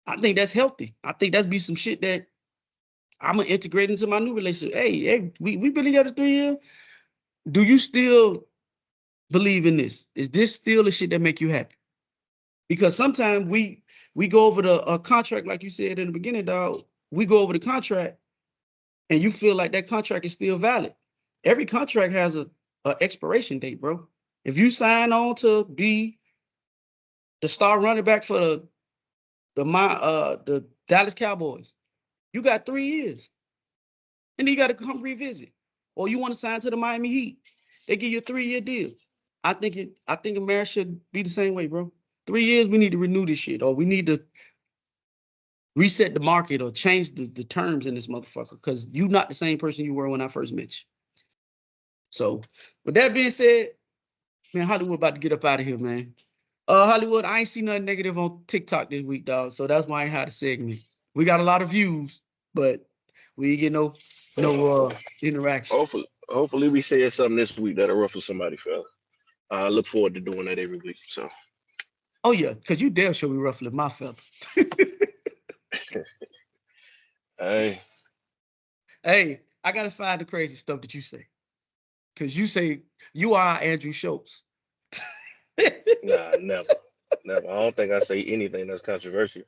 I think that's healthy. I think that's be some shit that I'm gonna integrate into my new relationship. Hey, we been together 3 years. Do you still believe in this? Is this still the shit that make you happy? Because sometimes we go over the contract, like you said in the beginning, dog. We go over the contract, and you feel like that contract is still valid. Every contract has a expiration date, bro. If you sign on to be the star running back for the Dallas Cowboys, you got 3 years, and then you got to come revisit. Or you want to sign to the Miami Heat, they give you a 3-year deal. I think a marriage should be the same way, bro. 3 years, we need to renew this shit, or we need to reset the market or change the terms in this motherfucker, because you're not the same person you were when I first met you. So, with that being said, man, Hollywood about to get up out of here, man. Hollywood, I ain't seen nothing negative on TikTok this week, dog. So that's why I ain't had a segment. We got a lot of views, but we ain't get no interaction. Hopefully we said something this week that'll ruffle somebody, fella. I look forward to doing that every week. So. Oh yeah, because you damn sure be ruffling my feather. Hey, I gotta find the crazy stuff that you say, because you say you are Andrew Schultz. nah, never. I don't think I say anything that's controversial.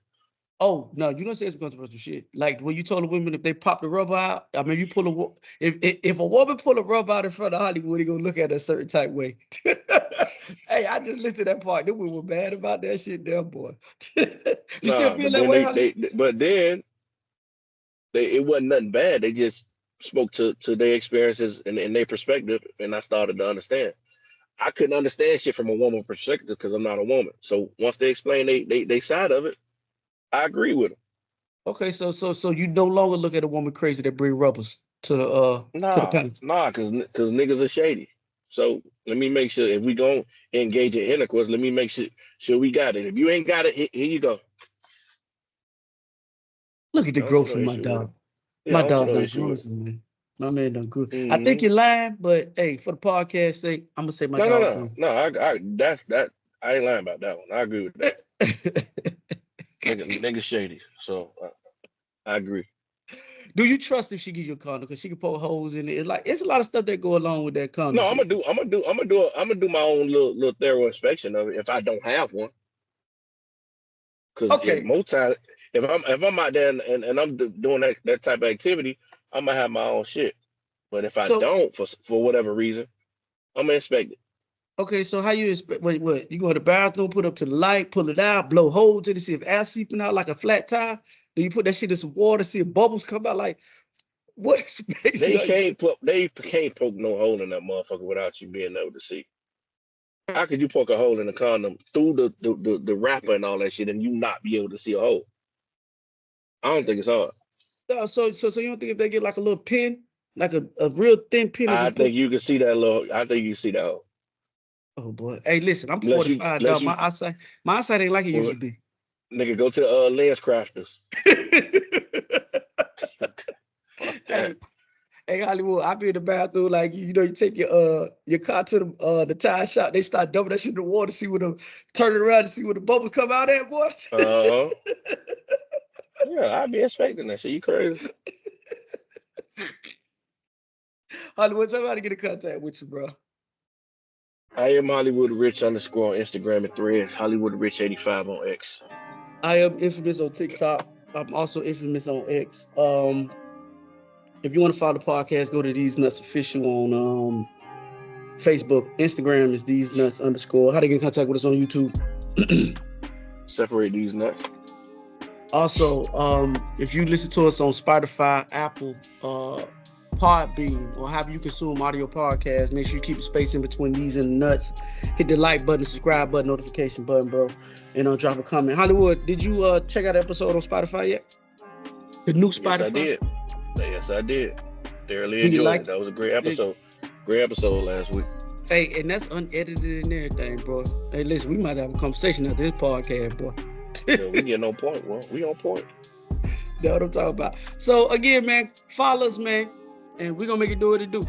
Oh no, you don't say it's controversial shit. Like when you told the women if they pop the rubber out, I mean, you pull if a woman pull a rubber out in front of Hollywood, he gonna look at it a certain type way. Hey, I just listened to that part. They were mad about that shit, damn boy. You still feel But that then way, Hollywood? it wasn't nothing bad. They just spoke to their experiences and their perspective, and I started to understand. I couldn't understand shit from a woman perspective because I'm not a woman. So once they explain they side of it, I agree with them. Okay, so you no longer look at a woman crazy that bring rubbers to the panel. Because niggas are shady. So let me make sure if we gonna engage in intercourse, let me make sure we got it. If you ain't got it, here you go. Look at the I don't see growth no from my issue with it. dog. Yeah, My I don't see dog no done issue grew, with it. man. My man done grew. I think Mm-hmm. you're lying, but hey, for the podcast sake, I'm gonna say my dog grew. No. I ain't lying about that one. I agree with that. Nigga shady. So I agree. Do you trust if she gives you a condom? Because she can poke holes in it. It's a lot of stuff that go along with that condom No, I'm shit. gonna do my own little thorough inspection of it if I don't have one. Because if Okay, most times, if I'm out there and I'm doing that type of activity, I'm gonna have my own shit. But if I so don't, for whatever reason, I'm gonna inspect it. okay, so how you expect? Wait, what? You go to the bathroom, put up to the light, pull it out, blow holes in it, see if air seeping out like a flat tire. Then you put that shit in some water, see if bubbles come out. Like, what inspection are you? They can't poke no hole in that motherfucker without you being able to see. How could you poke a hole in the condom through the wrapper and all that shit and you not be able to see a hole? I don't think it's hard. So you don't think if they get like a little pin, like a real thin pin, and I just put? think you can see that little. I think you can see that hole. Oh boy, hey, listen, I'm Unless you, 45, unless dog. you, My eyesight ain't like it well, used to be. nigga, go to lens crafters. Fuck that. Hey, hey, Hollywood, I be in the bathroom like you know, you take your car to the tire shop, they start dumping that shit in the water, see what turn it around to see where the bubbles come out at, boy. Uh, yeah, I be expecting that shit. You crazy? Hollywood, somebody get in contact with you, bro. I am Hollywood Rich underscore on Instagram and Threads. Hollywood Rich 85 on X. I am infamous on TikTok. I'm also infamous on X. If you want to follow the podcast, go to Theze Nutz Official on Facebook. Instagram is Theze Nutz _. How to get in contact with us on YouTube? Separate these nuts. Also, if you listen to us on Spotify, Apple, Podbean, or however you consume audio podcasts, make sure you keep the space in between these and the nuts. Hit the like button, subscribe button, notification button, bro, and drop a comment. Hollywood, did you check out the episode on Spotify yet? The new Spotify? Yes, I did. Thoroughly Do you enjoyed like it. That was a great episode. Great episode last week. Hey, and that's unedited and everything, bro. Hey, listen, we might have a conversation after this podcast, boy. Yeah, we get on point, bro. We on point. That's what I'm talking about. So again, man, follow us, man, and we're gonna make it do what it do.